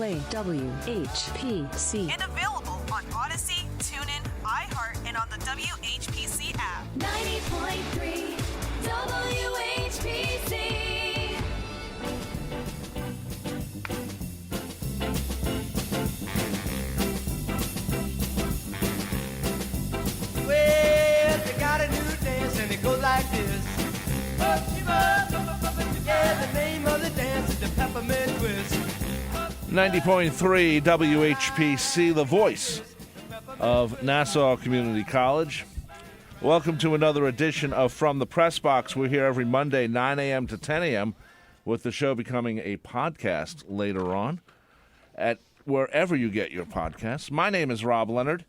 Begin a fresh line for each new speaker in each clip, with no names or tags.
Play WHPC.
And available on Odyssey, TuneIn, iHeart, and on the WHPC app.
90.3 WHPC.
Well, they got a new dance and it goes like this. Yeah, the name of the dance is the peppermint twist.
90.3 WHPC, the voice of Nassau Community College. Welcome to another edition of From the Press Box. We're here every Monday, 9 a.m. to 10 a.m., with the show becoming a podcast later on at wherever you get your podcasts. My name is Rob Leonard,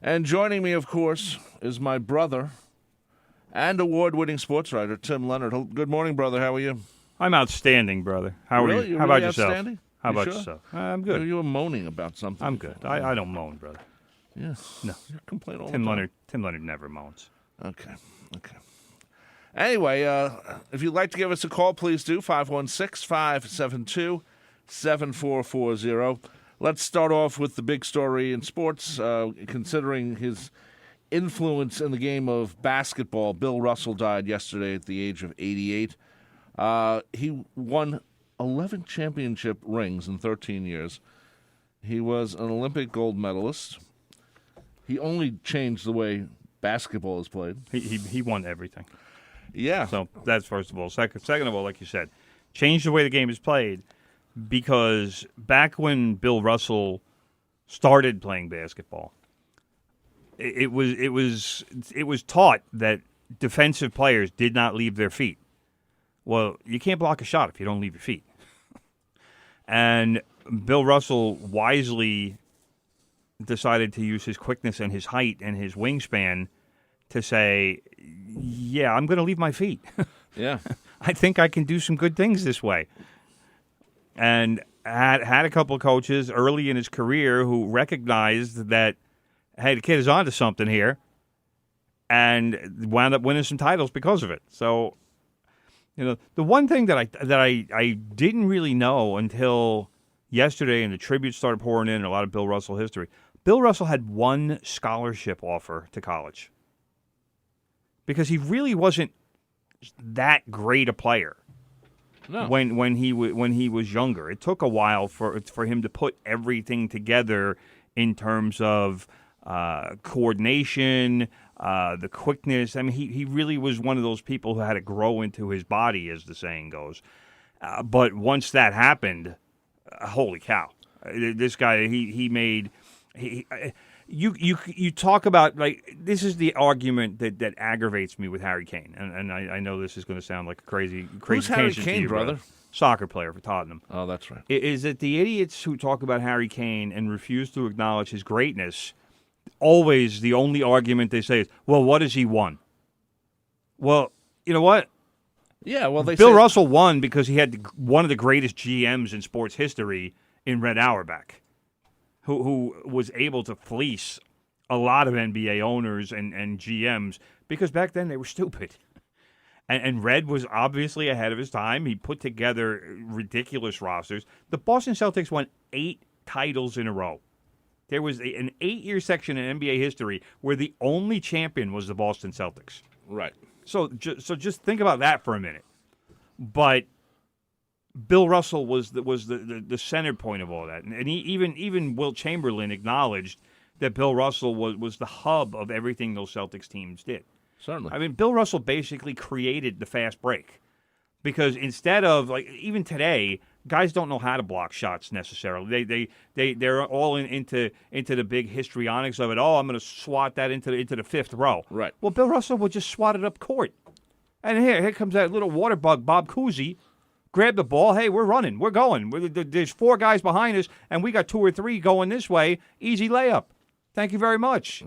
and joining me, of course, is my brother and award-winning sports writer, Tim Leonard. Good morning, brother. How are you?
I'm outstanding, brother. How are
Really?
you?
You're
How about
really
yourself?
outstanding?
How
You
about
sure?
yourself? I'm good.
You were moaning about something.
I'm good. I don't moan, brother.
Yeah.
No.
You complain all
Tim
the time.
Leonard. Tim Leonard never moans.
Okay. Anyway, if you'd like to give us a call, please do, 516-572-7440. Let's start off with the big story in sports, considering his influence in the game of basketball. Bill Russell died yesterday at the age of 88. He won 11 championship rings in 13 years. He was an Olympic gold medalist. He only changed the way basketball is played.
He won everything.
Yeah.
So that's first of all. Second of all, like you said, changed the way the game is played because back when Bill Russell started playing basketball, it was taught that defensive players did not leave their feet. Well, you can't block a shot if you don't leave your feet. And Bill Russell wisely decided to use his quickness and his height and his wingspan to say, yeah, I'm going to leave my feet.
Yeah.
I think I can do some good things this way. And had a couple of coaches early in his career who recognized that, hey, the kid is onto something here, and wound up winning some titles because of it. So, the one thing that I didn't really know until yesterday, and the tributes started pouring in, and a lot of Bill Russell history. Bill Russell had one scholarship offer to college because he really wasn't that great a player.
No.
When he was younger, it took a while for him to put everything together in terms of coordination, the quickness. I mean, he really was one of those people who had to grow into his body, as the saying goes. But once that happened, holy cow! This guy, he made. You talk about, like, this is the argument that aggravates me with Harry Kane, and I know this is going to sound like a crazy
Who's Harry
tangent to
Kane,
you,
brother?
Soccer player for Tottenham.
Oh, that's right.
Is that the idiots who talk about Harry Kane and refuse to acknowledge his greatness? Always the only argument they say is, well, what has he won? Well, you know what?
Yeah, well,
Bill Russell won because he had one of the greatest GMs in sports history in Red Auerbach, who was able to fleece a lot of NBA owners and GMs because back then they were stupid. And Red was obviously ahead of his time. He put together ridiculous rosters. The Boston Celtics won 8 titles in a row. There was an 8-year section in NBA history where the only champion was the Boston Celtics.
Right.
So just think about that for a minute. But Bill Russell was the center point of all that, and even Wilt Chamberlain acknowledged that Bill Russell was the hub of everything those Celtics teams did.
Certainly.
I mean, Bill Russell basically created the fast break because instead of, like, even today, guys don't know how to block shots necessarily. They're all into the big histrionics of it. Oh, I'm going to swat that into the fifth row.
Right.
Well, Bill Russell would just swat it up court. And here comes that little water bug, Bob Cousy. Grab the ball. Hey, we're running. We're going. There's 4 guys behind us, and we got 2 or 3 going this way. Easy layup. Thank you very much.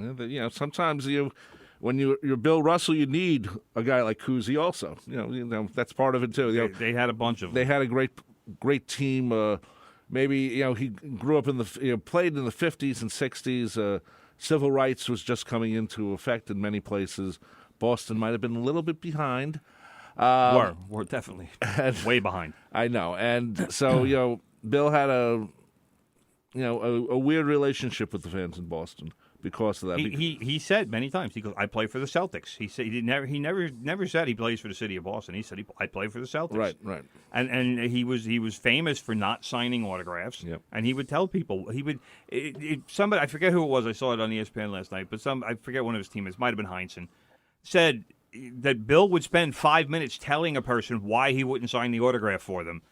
Sometimes when you're Bill Russell, you need a guy like Cousy also. That's part of it too.
They had a bunch of them.
They had a great team. Maybe he grew up in played in the 50s and 60s. Civil rights was just coming into effect in many places. Boston might have been a little bit behind.
We're definitely way behind.
I know, and so Bill had a a weird relationship with the fans in Boston because of that.
He said many times, he goes, I play for the Celtics. He said he never said he plays for the city of Boston. He said I play for the Celtics.
Right.
And he was famous for not signing autographs.
Yep.
And he would tell people somebody, I forget who it was. I saw it on ESPN last night, but I forget one of his teammates, might have been Heinsohn, said that Bill would spend 5 minutes telling a person why he wouldn't sign the autograph for them.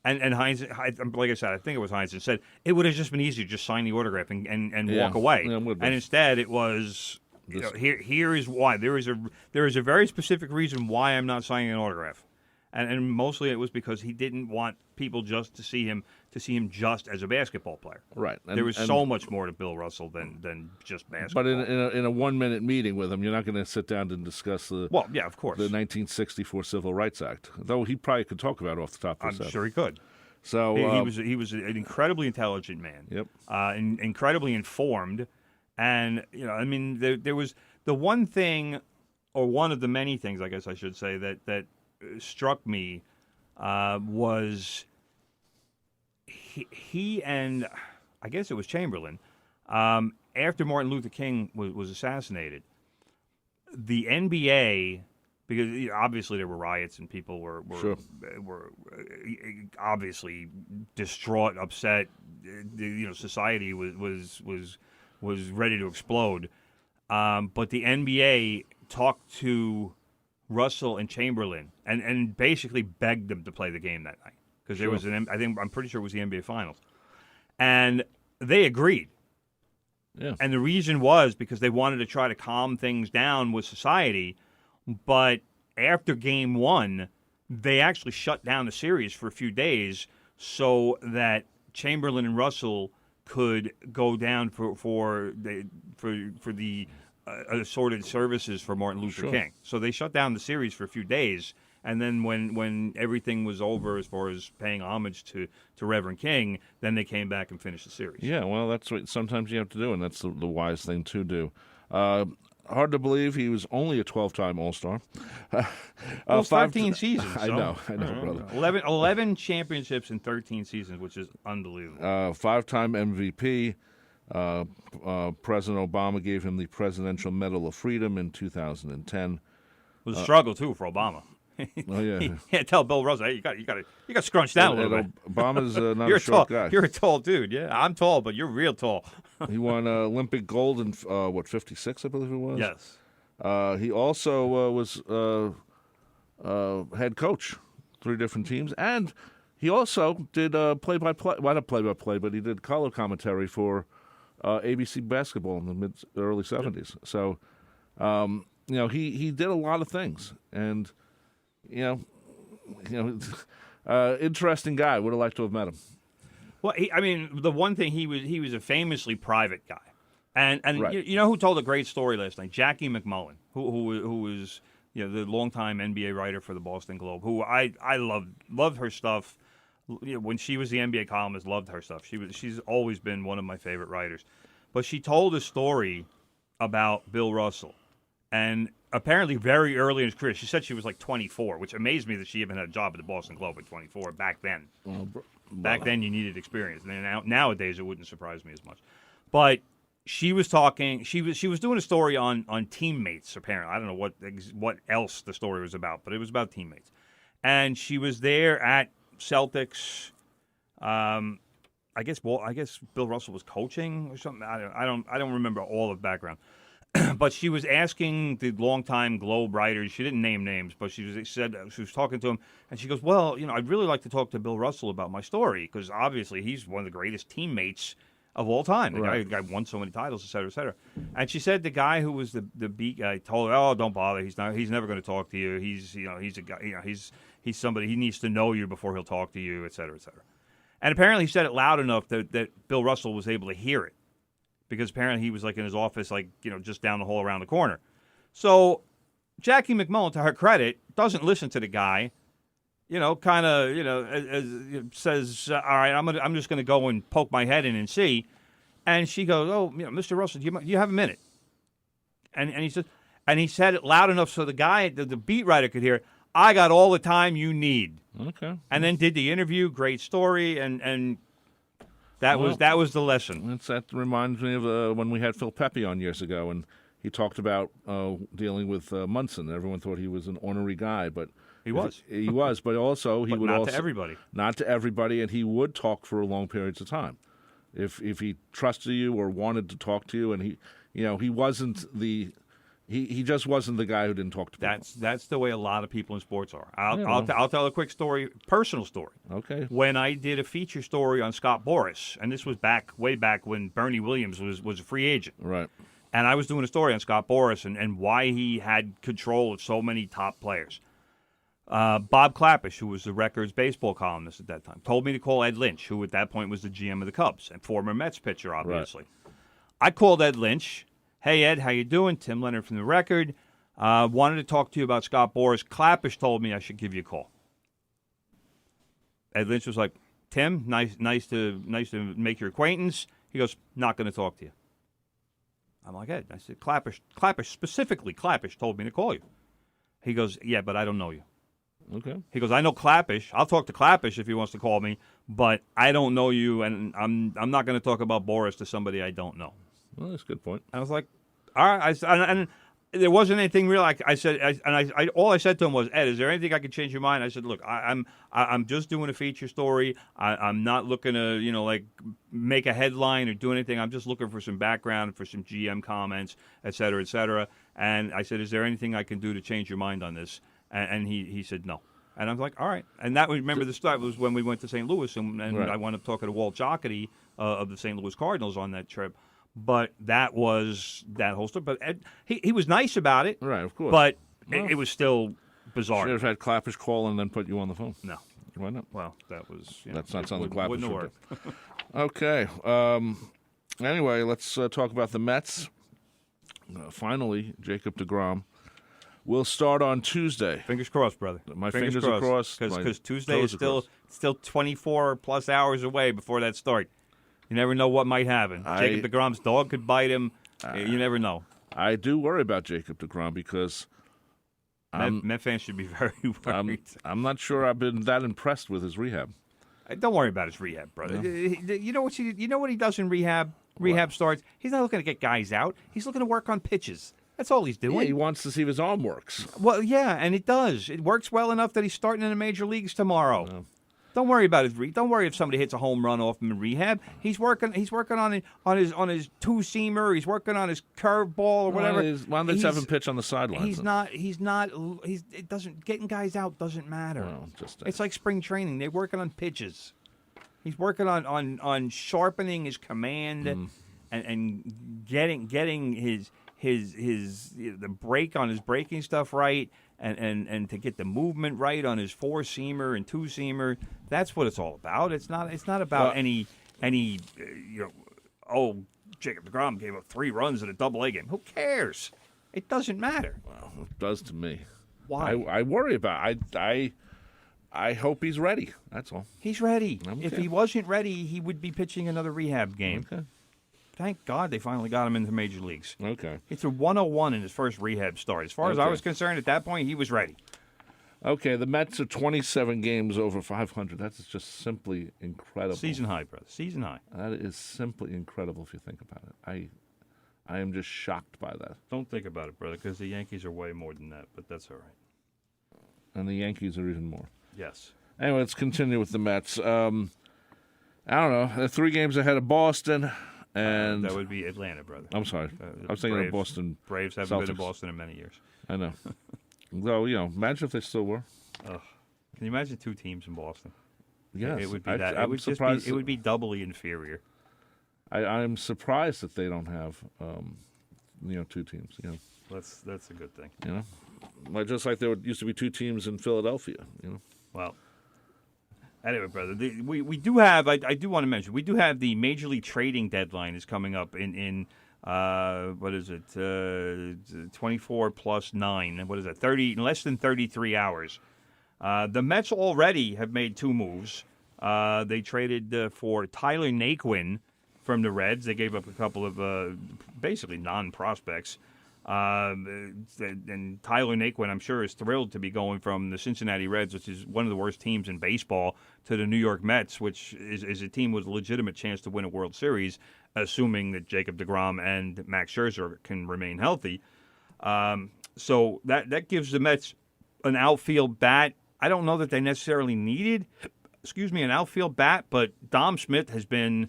And Heinz, like I said, I think it was Heinz, said it would have just been easier to just sign the autograph and walk away.
Yeah,
and instead, it was here is why. There is a very specific reason why I'm not signing an autograph, and mostly it was because he didn't want people just to see him just as a basketball player.
Right.
There was so much more to Bill Russell than just basketball.
But in a 1 minute meeting with him, you're not going to sit down and discuss the
of course,
the 1964 Civil Rights Act. Though he probably could talk about it off the top of his head.
I'm sure he could.
So
he was an incredibly intelligent man.
Yep.
Incredibly informed, and there was the one thing, or one of the many things, I guess I should say, that struck me was he and I guess it was Chamberlain, after Martin Luther King was assassinated, the NBA, because obviously there were riots and people were obviously distraught, upset. Society was ready to explode. But the NBA talked to Russell and Chamberlain and basically begged them to play the game that night because there was I'm pretty sure it was the NBA Finals, and they agreed.
Yeah.
And the reason was because they wanted to try to calm things down with society. But after Game 1, they actually shut down the series for a few days so that Chamberlain and Russell could go down for the assorted services for Martin Luther King. So they shut down the series for a few days, and then when everything was over as far as paying homage to Reverend King, then they came back and finished the series.
Yeah, well, that's what sometimes you have to do, and that's the wise thing to do. Hard to believe he was only a 12-time All-Star.
Well, 13 seasons. So.
I know, brother.
11 championships in 13 seasons, which is unbelievable.
5-time MVP. President Obama gave him the Presidential Medal of Freedom in 2010.
It was a struggle, too, for Obama.
Oh, yeah.
Yeah, tell Bill Russell, hey, you got scrunched down a little bit.
Obama's not
you're
a short guy.
You're a tall dude, yeah. I'm tall, but you're real tall.
He won Olympic gold in, 56, I believe it was?
Yes.
He also was head coach, 3 different teams, and he also did play-by-play, well, not play-by-play, but he did color commentary for ABC basketball in the early 70s. So, he did a lot of things, and interesting guy. Would have liked to have met him.
Well, the one thing, he was a famously private guy, and
right.
you know who told a great story last night? Jackie McMullan, who was the longtime NBA writer for the Boston Globe, who I loved her stuff. When she was the NBA columnist, loved her stuff. She's always been one of my favorite writers, but she told a story about Bill Russell, and apparently very early in his career. She said she was like 24, which amazed me that she even had a job at the Boston Globe at 24 back then. Back then, you needed experience. And nowadays, it wouldn't surprise me as much. But she was talking. She was doing a story on teammates. Apparently, I don't know what else the story was about, but it was about teammates. And she was there at Celtics. I guess Bill Russell was coaching or something. I don't remember all of the background. But she was asking the longtime Globe writers. She didn't name names, but she was talking to him, and she goes, "Well, I'd really like to talk to Bill Russell about my story because obviously he's one of the greatest teammates of all time. The guy won so many titles, et cetera, et cetera." And she said the guy who was the beat guy told her, "Oh, don't bother. He's never going to talk to you. He's a guy. He's somebody. He needs to know you before he'll talk to you, et cetera, et cetera." And apparently, he said it loud enough that Bill Russell was able to hear it. Because apparently he was like in his office, just down the hall around the corner. So Jackie McMullan, to her credit, doesn't listen to the guy. Says, "All right, I'm just going to go and poke my head in and see." And she goes, "Oh, Mr. Russell, do you have a minute?" And he said, and he said it loud enough so the guy, the beat writer, could hear it. "I got all the time you need."
Okay.
And then did the interview. Great story, and That was the lesson.
That reminds me of when we had Phil Pepe on years ago, and he talked about dealing with Munson. Everyone thought he was an ornery guy, but
He was.
He was, but also he
But
would
not
also
to everybody.
Not to everybody, and he would talk for long periods of time. If he trusted you or wanted to talk to you, and he wasn't the. He just wasn't the guy who didn't talk to people.
That's the way a lot of people in sports are. I'll tell a quick story, personal story.
Okay.
When I did a feature story on Scott Boras, and this was way back when Bernie Williams was a free agent.
Right.
And I was doing a story on Scott Boras and why he had control of so many top players. Bob Clappish, who was the Records baseball columnist at that time, told me to call Ed Lynch, who at that point was the GM of the Cubs and former Mets pitcher, obviously. Right. I called Ed Lynch. Hey, Ed, how you doing? Tim Leonard from the Record. Wanted to talk to you about Scott Boras. Clappish told me I should give you a call. Ed Lynch was like, Tim, nice to make your acquaintance. He goes, not going to talk to you. I'm like, Ed. I said, Clappish, specifically Clappish told me to call you. He goes, yeah, but I don't know you.
Okay.
He goes, I know Clappish. I'll talk to Clappish if he wants to call me, but I don't know you, and I'm not going to talk about Boras to somebody I don't know.
Well, that's a good point.
I was like, all right. And there wasn't anything real. I said, all I said to him was, Ed, is there anything I can change your mind? I said, look, I'm just doing a feature story. I'm not looking to make a headline or do anything. I'm just looking for some background, for some GM comments, et cetera, et cetera. And I said, is there anything I can do to change your mind on this? And he said no. And I was like, all right. And that, remember, the start was when we went to St. Louis, and right. I wound up talking to Walt Jocketty of the St. Louis Cardinals on that trip. But that was that whole story. But Ed, he was nice about it.
Right, of course.
But it was still bizarre.
Should have had Clappish call and then put you on the phone.
No.
Why not?
Well, that was...
That's not something Clappish
wouldn't
would
have
do. Okay. Anyway, let's talk about the Mets. Finally, Jacob deGrom will start on Tuesday.
Fingers crossed, brother.
My fingers are crossed.
Because Tuesday is still 24-plus hours away before that start. You never know what might happen. Jacob deGrom's dog could bite him. You never know.
I do worry about Jacob deGrom because
Met fans should be very worried.
I'm not sure I've been that impressed with his rehab.
Don't worry about his rehab, brother.
No.
You know what he does in rehab? Rehab starts. He's not looking to get guys out. He's looking to work on pitches. That's all he's doing.
Yeah, he wants to see if his arm works.
Well, yeah, and it does. It works well enough that he's starting in the major leagues tomorrow. No. Don't worry about his Don't worry if somebody hits a home run off him in rehab. He's working on his two-seamer. He's working on his curveball or whatever.
Why don't they have him pitch on the sidelines?
It doesn't. Getting guys out doesn't matter.
Well,
it's like spring training. They're working on pitches. He's working on sharpening his command and getting his the break on his breaking stuff right. And to get the movement right on his four-seamer and two-seamer, that's what it's all about. It's not about any Jacob deGrom gave up 3 runs in a double-A game. Who cares? It doesn't matter.
Well, it does to me.
Why?
I worry about it. I hope he's ready. That's all.
He's ready.
Okay.
If he wasn't ready, he would be pitching another rehab game.
Okay.
Thank God they finally got him into major leagues.
Okay.
He threw 101 in his first rehab start. As far as I was concerned, at that point, he was ready.
Okay, the Mets are 27 games over 500. That's just simply incredible.
Season high, brother. Season high.
That is simply incredible if you think about it. I am just shocked by that.
Don't think about it, brother, because the Yankees are way more than that, but that's all right.
And the Yankees are even more.
Yes.
Anyway, let's continue with the Mets. I don't know. They're 3 games ahead of Boston. And
that would be Atlanta, brother.
I'm sorry. I was thinking of Boston.
Braves haven't
Celtics.
been in Boston in many years.
I know. Though, imagine if they still were.
Can you imagine 2 teams in Boston?
Yes.
It would be that. It would surprised just be. It would be doubly inferior.
I'm surprised that they don't have, 2 teams.
That's a good thing.
Just like there used to be 2 teams in Philadelphia.
Well. Anyway, brother, we do have. I do want to mention we do have the Major League trading deadline is coming up in what is it? 24 plus 9. What is that? 30 in less than 33 hours. The Mets already have made 2 moves. They traded for Tyler Naquin from the Reds. They gave up a couple of basically non-prospects. And Tyler Naquin, I'm sure, is thrilled to be going from the Cincinnati Reds, which is one of the worst teams in baseball, to the New York Mets, which is a team with a legitimate chance to win a World Series, assuming that Jacob deGrom and Max Scherzer can remain healthy. So that gives the Mets an outfield bat. I don't know that they necessarily needed, an outfield bat, but Dom Smith has been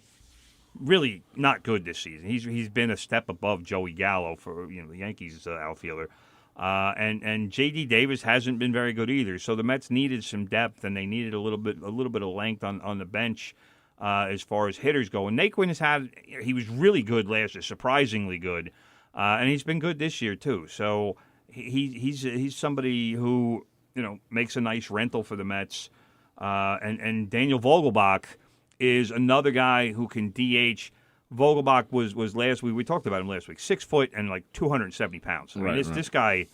really not good this season. He's been a step above Joey Gallo for the Yankees outfielder, and J.D. Davis hasn't been very good either. So the Mets needed some depth, and they needed a little bit of length on the bench as far as hitters go. And Naquin he was really good last year, surprisingly good, and he's been good this year too. So he's somebody who makes a nice rental for the Mets, and Daniel Vogelbach is another guy who can DH. Vogelbach was last week. We talked about him last week. 6 foot and like 270 pounds. I mean, this guy,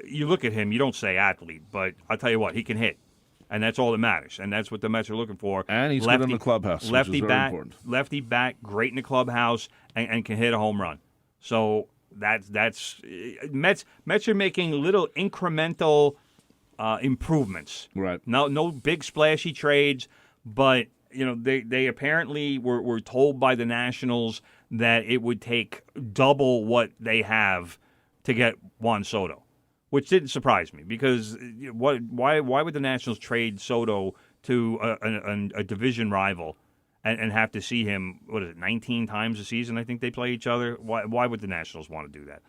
you look at him, you don't say athlete, but I'll tell you what, he can hit. And that's all that matters. And that's what the Mets are looking for.
And he's good in the clubhouse, which is very important.
Lefty bat, great in the clubhouse, and can hit a home run. So that's Mets are making little incremental improvements.
Right.
No big splashy trades, but they apparently were told by the Nationals that it would take double what they have to get Juan Soto, which didn't surprise me because why would the Nationals trade Soto to a division rival and have to see him, 19 times a season I think they play each other? Why would the Nationals want to do that?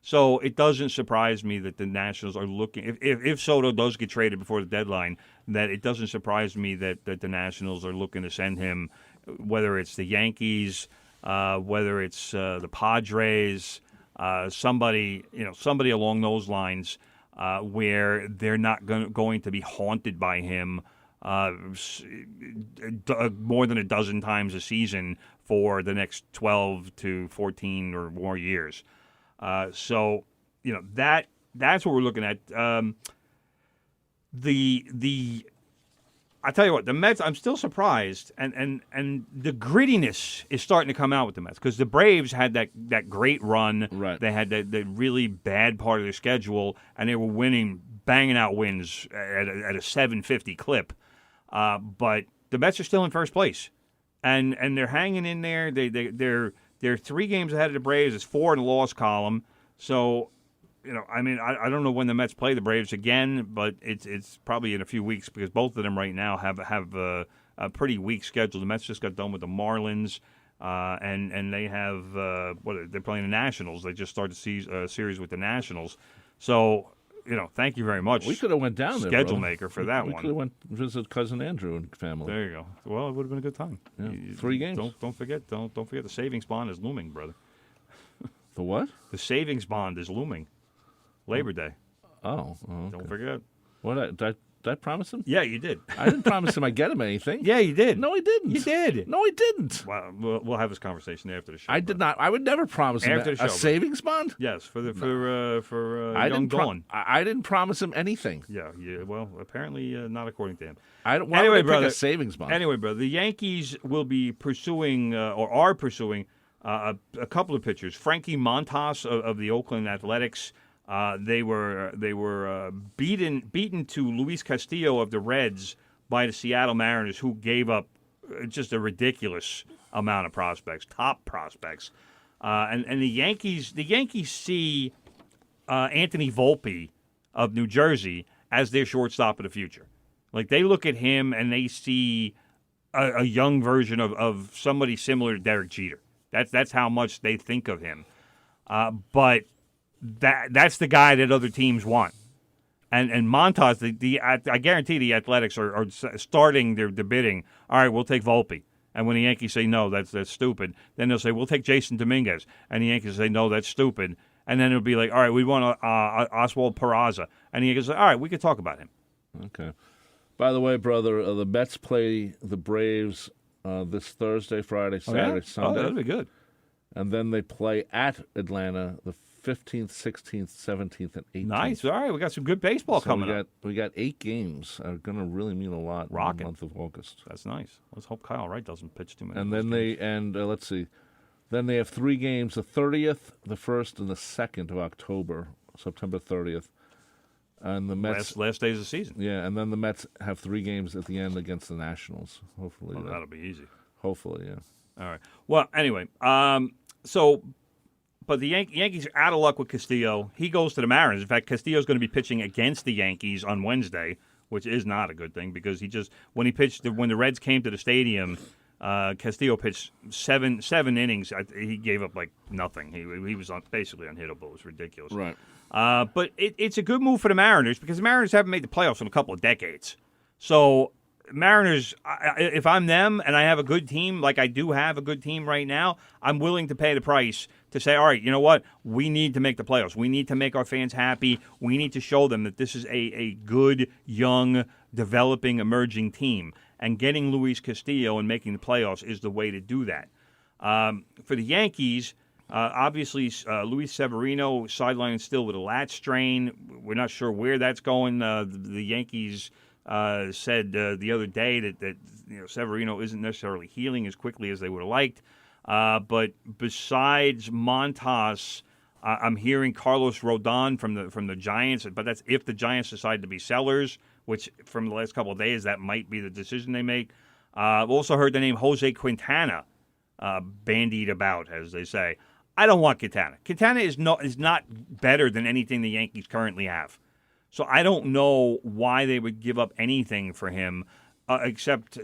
So it doesn't surprise me that the Nationals are looking, if Soto does get traded before the deadline, that it doesn't surprise me that the Nationals are looking to send him, whether it's the Yankees, whether it's the Padres, somebody along those lines, where they're not going to be haunted by him more than a dozen times a season for the next 12 to 14 or more years. So that's what we're looking at. I tell you what, the Mets, I'm still surprised, and the grittiness is starting to come out with the Mets because the Braves had that great run.
Right.
They had the really bad part of their schedule, and they were banging out wins at a 750 clip. But the Mets are still in first place, and they're hanging in there. They're 3 games ahead of the Braves. It's 4 in the loss column. So, I don't know when the Mets play the Braves again, but it's probably in a few weeks because both of them right now have a pretty weak schedule. The Mets just got done with the Marlins, and they have they're playing the Nationals. They just started a series with the Nationals. So, thank you very much.
We could have went down there,
schedule
brother.
maker for that
we
one.
We could have went visit cousin Andrew and family.
There you go. Well, it would have been a good time.
Yeah. 3 games.
Don't forget the savings bond is looming, brother.
The what?
The savings bond is looming. Labor Day.
Oh, okay.
Don't forget.
What did I promise him?
Yeah, you did.
I didn't promise him I'd get him anything.
Yeah, you did.
No, I didn't.
You did.
No, I didn't.
Well, we'll have this conversation after the show.
I did not. I would never promise him
After the show,
a savings bond.
Yes, for young Dawn.
I didn't promise him anything.
Yeah. Well, apparently not according to him.
Why
anyway,
would I
brother,
pick a savings bond?
Anyway, brother, the Yankees will be pursuing or are pursuing a couple of pitchers. Frankie Montas of the Oakland Athletics. They were beaten to Luis Castillo of the Reds by the Seattle Mariners, who gave up just a ridiculous amount of prospects, top prospects. And the Yankees see Anthony Volpe of New Jersey as their shortstop of the future. Like, they look at him and they see a young version of somebody similar to Derek Jeter. That's how much they think of him. But that's the guy that other teams want. And Montas, I guarantee the Athletics are starting their bidding. All right, we'll take Volpe. And when the Yankees say no, that's stupid, then they'll say, we'll take Jason Dominguez. And the Yankees say, no, that's stupid. And then it'll be like, all right, we want Oswald Peraza. And the Yankees say, all right, we could talk about him.
Okay. By the way, brother, the Mets play the Braves this Thursday, Friday, Saturday, Sunday.
Oh, that'll be good.
And then they play at Atlanta the 15th, 16th, 17th, and 18th.
Nice. All right, we got some good baseball coming up.
We got 8 games that are going to really mean a lot in the month of August.
That's nice. Let's hope Kyle Wright doesn't pitch too many.
And then let's see. Then they have 3 games: the 30th, the 1st, and the 2nd of October, September 30th. And the Mets
Last days of the season.
Yeah, and then the Mets have 3 games at the end against the Nationals. Hopefully,
That'll be easy.
Hopefully, yeah.
All right. Well, anyway, but the Yankees are out of luck with Castillo. He goes to the Mariners. In fact, Castillo's going to be pitching against the Yankees on Wednesday, which is not a good thing because when the Reds came to the stadium, Castillo pitched seven innings. He gave up like nothing. He was basically unhittable. It was ridiculous.
Right.
But it's a good move for the Mariners because the Mariners haven't made the playoffs in a couple of decades. So Mariners, if I'm them and I have a good team, like I do have a good team right now, I'm willing to pay the price to say, all right, you know what? We need to make the playoffs. We need to make our fans happy. We need to show them that this is a good, young, developing, emerging team. And getting Luis Castillo and making the playoffs is the way to do that. For the Yankees, obviously, Luis Severino sidelined still with a lat strain. We're not sure where that's going. The Yankees said the other day that Severino isn't necessarily healing as quickly as they would have liked. But besides Montas, I'm hearing Carlos Rodon from the Giants. But that's if the Giants decide to be sellers, which from the last couple of days that might be the decision they make. I've also heard the name Jose Quintana bandied about, as they say. I don't want Quintana. Quintana is not better than anything the Yankees currently have. So I don't know why they would give up anything for him, except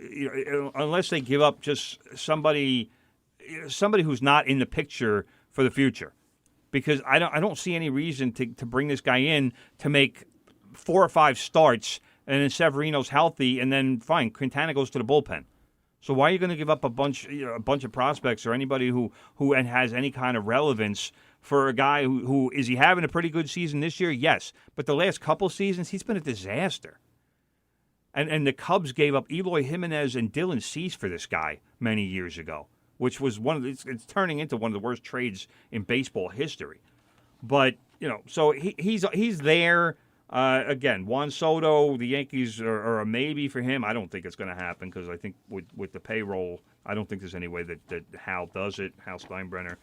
unless they give up just somebody who's not in the picture for the future. Because I don't see any reason to bring this guy in to make 4 or 5 starts, and then Severino's healthy, and then fine, Quintana goes to the bullpen. So why are you going to give up a bunch of prospects or anybody who has any kind of relevance for a guy who is he having a pretty good season this year? Yes, but the last couple seasons he's been a disaster. And the Cubs gave up Eloy Jimenez and Dylan Cease for this guy many years ago, which was it's turning into one of the worst trades in baseball history. But so he's there. Again, Juan Soto, the Yankees are a maybe for him. I don't think it's going to happen because I think with the payroll, I don't think there's any way that Hal does it, Hal Steinbrenner.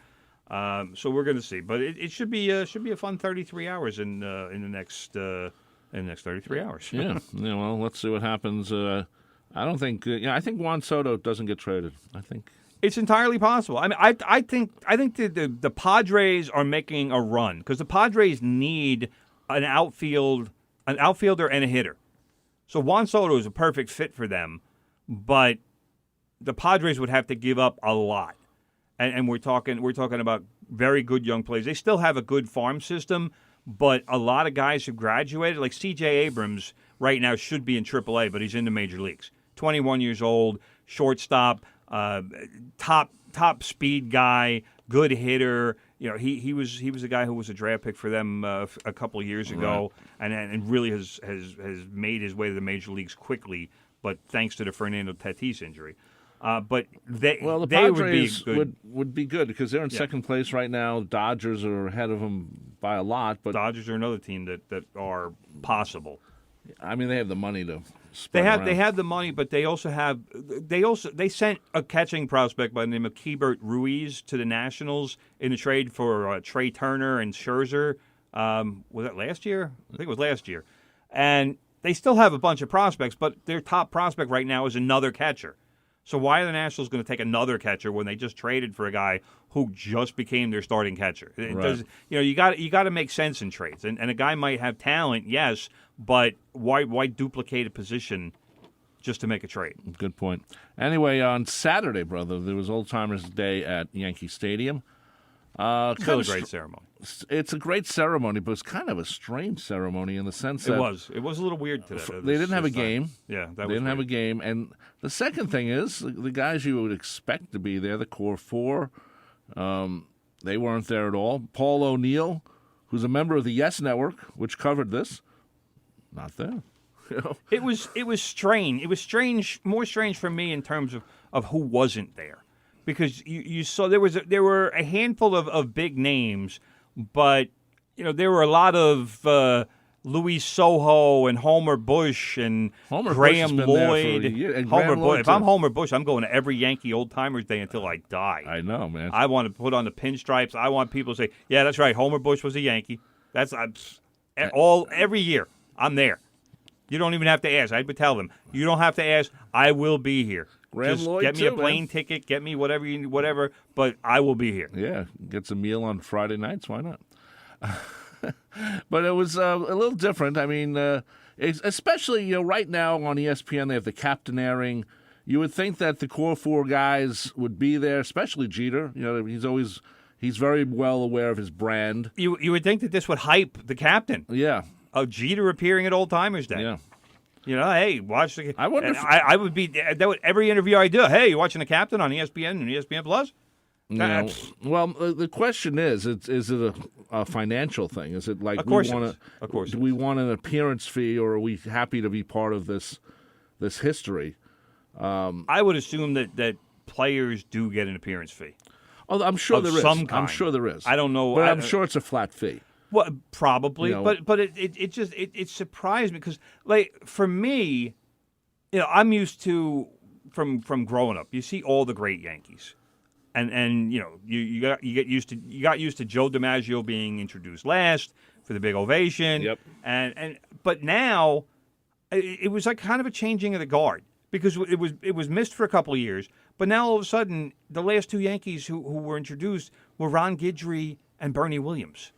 So we're going to see, but it should be a fun 33 hours in the next 33 hours.
Yeah. Well, let's see what happens. I don't think. I think Juan Soto doesn't get traded. I think
it's entirely possible. I mean, I think the Padres are making a run because the Padres need an outfielder and a hitter. So Juan Soto is a perfect fit for them, but the Padres would have to give up a lot. And we're talking about very good young players. They still have a good farm system, but a lot of guys have graduated. Like C.J. Abrams right now should be in AAA, but he's in the major leagues. 21 years old, shortstop, top speed guy, good hitter. He was a guy who was a draft pick for them a couple of years ago, and really has made his way to the major leagues quickly. But thanks to the Fernando Tatis injury, but the
Padres would be good because they're in second place right now. Dodgers are ahead of them by a lot, but
Dodgers are another team that are possible.
I mean, they have the money to.
They have the money, but they sent a catching prospect by the name of Keibert Ruiz to the Nationals in a trade for Trey Turner and Scherzer. Was that last year? I think it was last year. And they still have a bunch of prospects, but their top prospect right now is another catcher. So why are the Nationals going to take another catcher when they just traded for a guy who just became their starting catcher? You got to make sense in trades, and a guy might have talent, yes, but why duplicate a position just to make a trade?
Good point. Anyway, on Saturday, brother, there was Old Timers Day at Yankee Stadium.
Still a great ceremony.
It's a great ceremony, but it's kind of a strange ceremony in the sense that
it was a little weird today.
They didn't have a game.
Yeah,
they didn't have a game. And the second thing is the guys you would expect to be there, the core four, they weren't there at all. Paul O'Neill, who's a member of the Yes Network, which covered this, not there.
It was strange. It was strange, more strange for me in terms of who wasn't there. Because you saw there were a handful of big names, but there were a lot of Louis Soho and Homer Bush and
Homer Bush
Graham
has been there for
Lloyd.
a year, and
Homer
Graham
Bush.
Lloyd,
If I'm
too.
Homer Bush, I'm going to every Yankee Old Timers Day until I die.
I know, man.
I want to put on the pinstripes. I want people to say, "Yeah, that's right. Homer Bush was a Yankee." That's every year. I'm there. You don't even have to ask. I would tell them, you don't have to ask. I will be here.
Graham
Just
Lloyd
get me
too,
a plane
man.
ticket. Get me whatever. But I will be here.
Yeah, gets a meal on Friday nights. Why not? But it was a little different. I mean, especially right now on ESPN, they have the captain airing. You would think that the core four guys would be there, especially Jeter. He's very well aware of his brand.
You would think that this would hype the captain.
Yeah,
Jeter appearing at Old Timers Day.
yeah.
Hey, watch the.
I wonder if-
I would be that would every interview I do. Hey, you watching the captain on ESPN and ESPN Plus?
No. Well, the question is it a financial thing? Is it like
Of course
we want
it is. Of course
do
it
we
is.
want an appearance fee, or are we happy to be part of this history?
I would assume that players do get an appearance fee.
Oh, I'm sure
Of
there is.
some
I'm
kind.
sure there is.
I don't know.
But I'm sure it's a flat fee.
Well, probably,
You know.
but it just surprised me because like for me, I'm used to from growing up. You see all the great Yankees, and you got used to Joe DiMaggio being introduced last for the big ovation.
Yep.
But now it was like kind of a changing of the guard because it was missed for a couple of years, but now all of a sudden the last two Yankees who were introduced were Ron Guidry and Bernie Williams.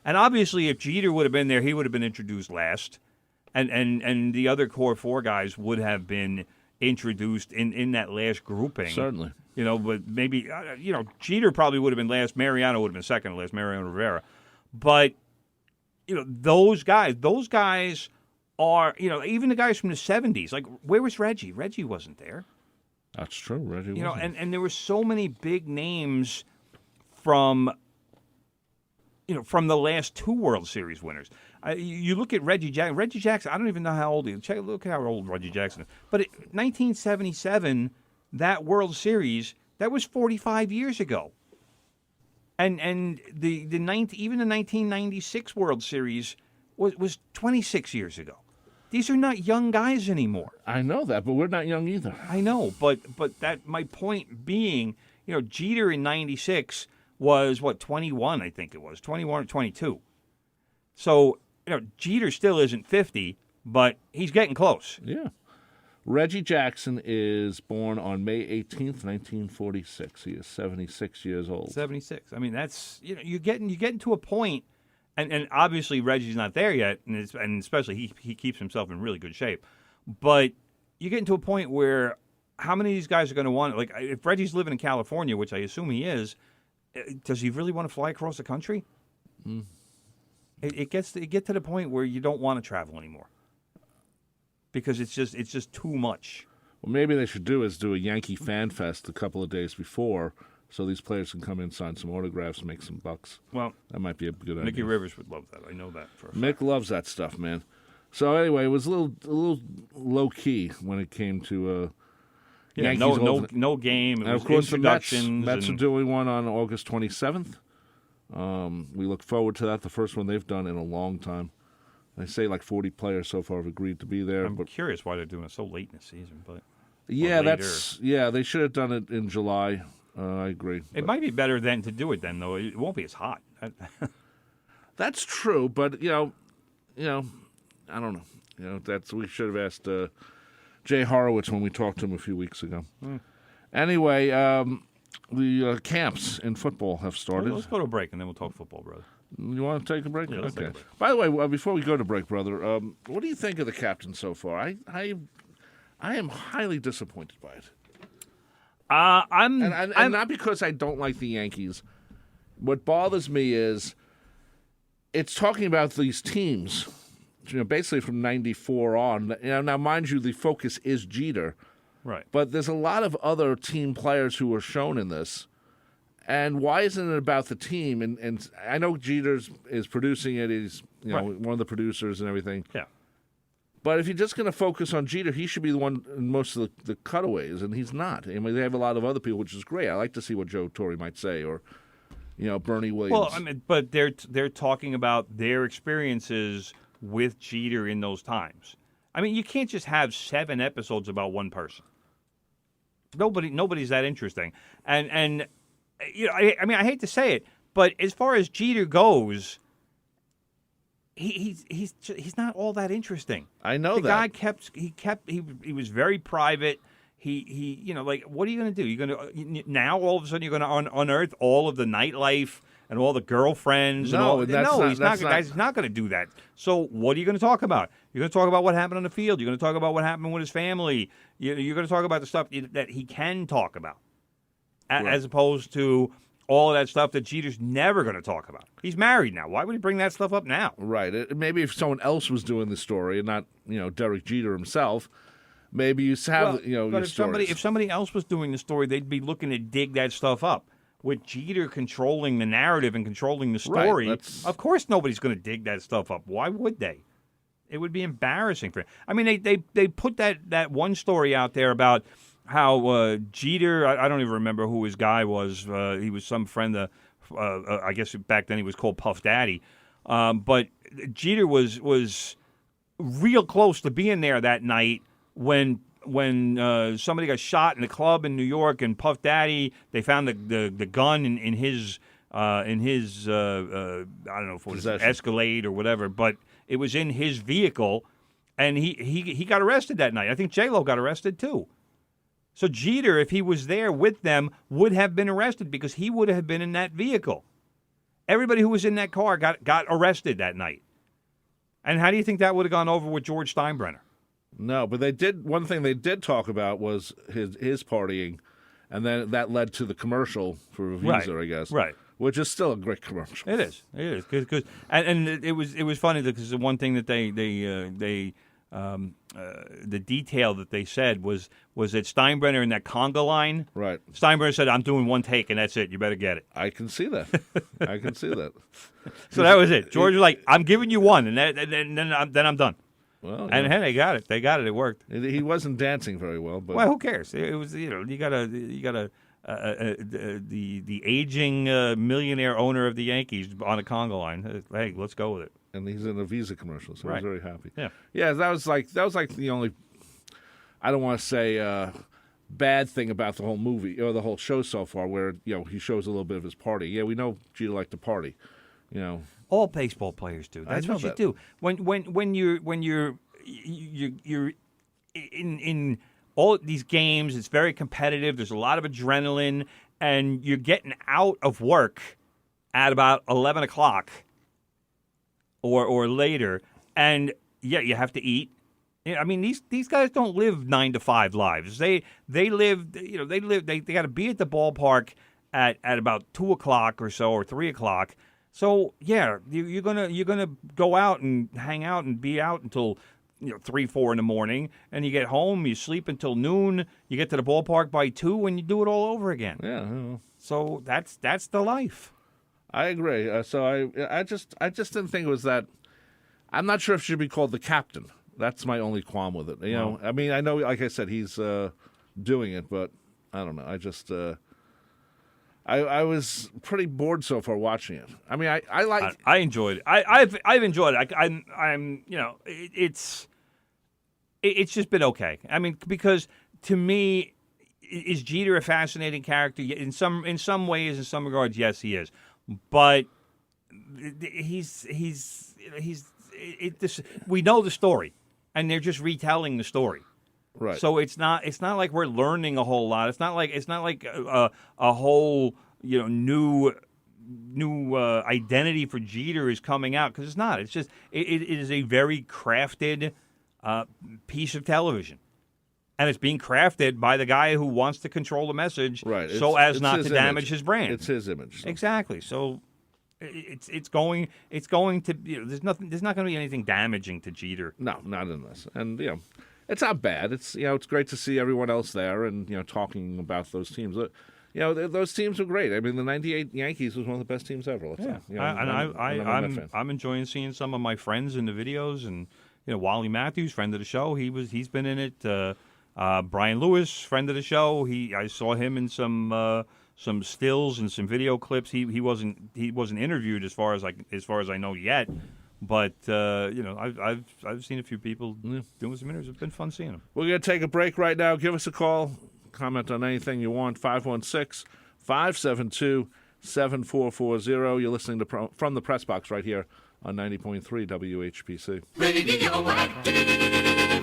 And obviously, if Jeter would have been there, he would have been introduced last, and the other core four guys would have been introduced in that last grouping.
Certainly.
But maybe Jeter probably would have been last. Mariano would have been second to last. Mariano Rivera, but those guys are even the guys from the '70s. Like where was Reggie? Reggie wasn't there.
That's true. Reggie wasn't.
And there were so many big names from the last two World Series winners. You look at Reggie Jackson. Reggie Jackson, I don't even know how old he is. Look how old Reggie Jackson is. But 1977, that World Series, that was 45 years ago. And the 1996 World Series was 26 years ago. These are not young guys anymore.
I know that, but we're not young either.
I know, but that my point being, Jeter in 96 was 21, I think it was 21 or 22. So Jeter still isn't 50, but he's getting close.
Yeah. Reggie Jackson is born on May 18th, 1946. He is 76 years old.
76. I mean, that's you're getting to a point, and obviously Reggie's not there yet, and especially he keeps himself in really good shape. But you're getting to a point where how many of these guys are going to want like if Reggie's living in California, which I assume he is. Does he really want to fly across the country? It gets to the point where you don't want to travel anymore because it's just too much.
Well, maybe they should do a Yankee Fan Fest a couple of days before, so these players can come in, sign some autographs, make some bucks.
Well,
that might be a good idea.
Mickey Rivers would love that. I know that for a fact.
Mick loves that stuff, man. So anyway, it was a little low key when it came to. Yankees
no game. It
and
was
of course, the
introductions.
Mets are doing one on August 27th. We look forward to that. The first one they've done in a long time. They say like 40 players so far have agreed to be there.
I'm
but
curious why they're doing it so late in the season, but
yeah,
later.
they should have done it in July. I agree.
It might be better then to do it then, though. It won't be as hot.
That's true, but I don't know. We should have asked Jay Horowitz when we talked to him a few weeks ago. Anyway, the camps in football have started.
Let's go to a break and then we'll talk football, brother.
You want to take a break?
Yeah, let's take a break.
By the way, before we go to break, brother, what do you think of the captain so far? I am highly disappointed by it.
I'm
not because I don't like the Yankees. What bothers me is it's talking about these teams, basically from '94 on. Now, mind you, the focus is Jeter,
right?
But there's a lot of other team players who are shown in this. And why isn't it about the team? And I know Jeter is producing it. He's
right.
one of the producers and everything.
Yeah.
But if you're just going to focus on Jeter, he should be the one in most of the cutaways, and he's not. I mean, they have a lot of other people, which is great. I like to see what Joe Torre might say, or Bernie Williams.
Well, I mean, but they're talking about their experiences with Jeter in those times. I mean, you can't just have 7 episodes about one person. Nobody's that interesting. And you know, I mean, I hate to say it, but as far as Jeter goes, he's not all that interesting.
I know
the
that.
guy he was very private. He you know, like, what are you going to do? You're going to now all of a sudden you're going to unearth all of the nightlife and all the girlfriends.
No,
and
that's
no,
not,
he's
that's
not. He's not going to do that. So what are you going to talk about? You're going to talk about what happened on the field. You're going to talk about what happened with his family. You're going to talk about the stuff that he can talk about, as opposed to all of that stuff that Jeter's never going to talk about. He's married now. Why would he bring that stuff up now?
Right. Maybe if someone else was doing the story and not, Derek Jeter himself, maybe you have,
But
your
if somebody else was doing the story, they'd be looking to dig that stuff up. With Jeter controlling the narrative and controlling the story, of course nobody's going to dig that stuff up. Why would they? It would be embarrassing for him. I mean, they put that one story out there about how Jeter, I don't even remember who his guy was. He was some friend of, I guess back then he was called Puff Daddy. But Jeter was real close to being there that night when somebody got shot in a club in New York, and Puff Daddy, they found the gun in his I don't know if it was Escalade or whatever, but it was in his vehicle, and he got arrested that night. I think J-Lo got arrested too. So Jeter, if he was there with them, would have been arrested because he would have been in that vehicle. Everybody who was in that car got arrested that night. And how do you think that would have gone over with George Steinbrenner?
No, but one thing they did talk about was his partying, and then that led to the commercial for Visa,
right.
I guess.
Right.
Which is still a great commercial.
It is. Cause, and it was funny because the one thing that the detail that they said was that Steinbrenner in that conga line.
Right.
Steinbrenner said, "I'm doing one take and that's it. You better get it."
I can see that. I can see that.
So that was it. George was like, "I'm giving you one, and then I'm done."
Well,
and hey, they got it. They got it. It worked.
He wasn't dancing very well, but
well, who cares? It was you gotta the aging millionaire owner of the Yankees on a conga line. Hey, let's go with it.
And he's in a Visa commercial, so I was very happy.
Yeah.
That was like the only, I don't want to say bad thing about the whole movie or the whole show so far, where he shows a little bit of his party. Yeah, we know Jeter liked to party,
All baseball players do. That's what you do. When you're in all these games, it's very competitive. There's a lot of adrenaline, and you're getting out of work at about 11 o'clock or later, and you have to eat. I mean, these guys don't live 9 to 5 lives. They live. They got to be at the ballpark at about 2 o'clock or so, or 3 o'clock. So yeah, you're gonna go out and hang out and be out until 3, 4 in the morning, and you get home, you sleep until noon, you get to the ballpark by 2, and you do it all over again.
Yeah.
So that's the life.
I agree. So I just didn't think it was that. I'm not sure if it should be called the captain. That's my only qualm with it. I mean, I know, like I said, he's doing it, but I don't know. I just. I was pretty bored so far watching it. I mean, I like.
I enjoyed it. I've enjoyed it. I'm it's just been okay. I mean, because to me, is Jeter a fascinating character? In some ways, in some regards, yes, he is. But we know the story, and they're just retelling the story.
Right.
So it's not like we're learning a whole lot. It's not like a whole new identity for Jeter is coming out, because it's not. It's just it is a very crafted piece of television, and it's being crafted by the guy who wants to control the message,
right?
So as not to damage his brand.
It's his image. So.
Exactly. So. It's going to there's not going to be anything damaging to Jeter.
No, not in this. And it's not bad. It's it's great to see everyone else there and talking about those teams. Those teams were great. I mean, the '98 Yankees was one of the best teams ever.
I'm enjoying seeing some of my friends in the videos, and Wallace Matthews, friend of the show. He's been in it. Brian Lewis, friend of the show. I saw him in some stills and some video clips. He wasn't interviewed as far as I know yet, But I've seen a few people doing some interviews. It's been fun seeing them.
We're going to take a break right now. Give us a call. Comment on anything you want. 516-572-7440. You're listening to From the Press Box right here on 90.3 WHPC.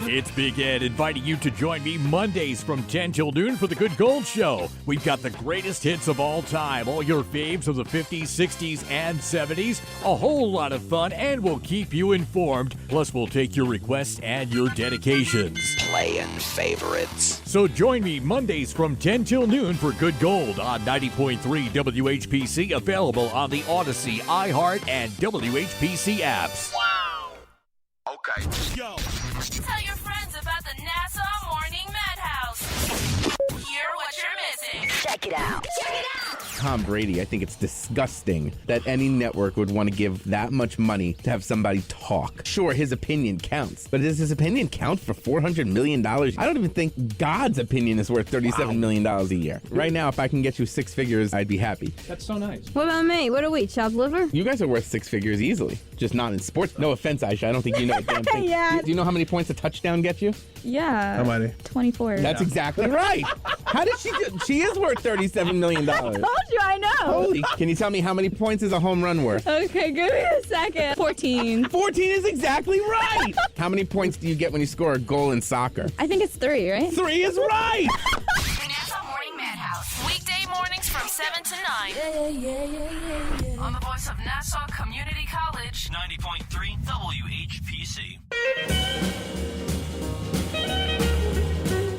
It's Big Ed inviting you to join me Mondays from 10 till noon for the Good Gold Show. We've got the greatest hits of all time, all your faves of the 50s, 60s, and 70s. A whole lot of fun, and we'll keep you informed. Plus, we'll take your requests and your dedications.
Playing favorites.
So join me Mondays from 10 till noon for Good Gold on 90.3 WHPC, available on the Odyssey, iHeart, and WHPC apps.
Okay.
Yo.
Tell your friends about the Nassau Morning Madhouse. Hear what you're missing.
Check it out.
Tom Brady, I think it's disgusting that any network would want to give that much money to have somebody talk. Sure, his opinion counts, but does his opinion count for $400 million? I don't even think God's opinion is worth $37 million a year. Right now, if I can get you six figures, I'd be happy.
That's so nice.
What about me? What are we, chopped liver?
You guys are worth six figures easily, just not in sports. No offense, Aisha, I don't think you know a damn thing.
Yeah.
Do you know how many points a touchdown gets you?
Yeah.
How many?
24.
That's exactly right. How did she do? She is worth $37 million.
I told you, I know.
Holy, can you tell me how many points is a home run worth?
Okay, give me a second. 14.
14 is exactly right. How many points do you get when you score a goal in soccer?
I think it's 3, right?
3 is right.
The Nassau Morning Madhouse. Weekday mornings from 7 to 9. On the voice of Nassau Community College.
90.3 WHPC.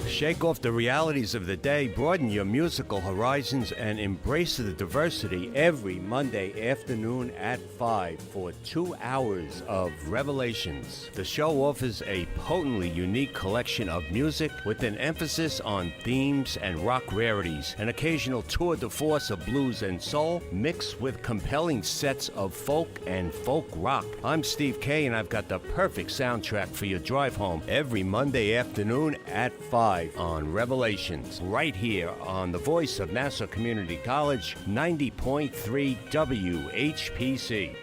Shake off the realities of the day, broaden your musical horizons, and embrace the diversity every Monday afternoon at 5 for 2 hours of revelations. The show offers a potently unique collection of music with an emphasis on themes and rock rarities, an occasional tour de force of blues and soul, mixed with compelling sets of folk and folk rock. I'm Steve K, and I've got the perfect soundtrack for your drive home every Monday afternoon at 5 on Revelations, right here on the voice of Nassau Community College, 90.3 WHPC.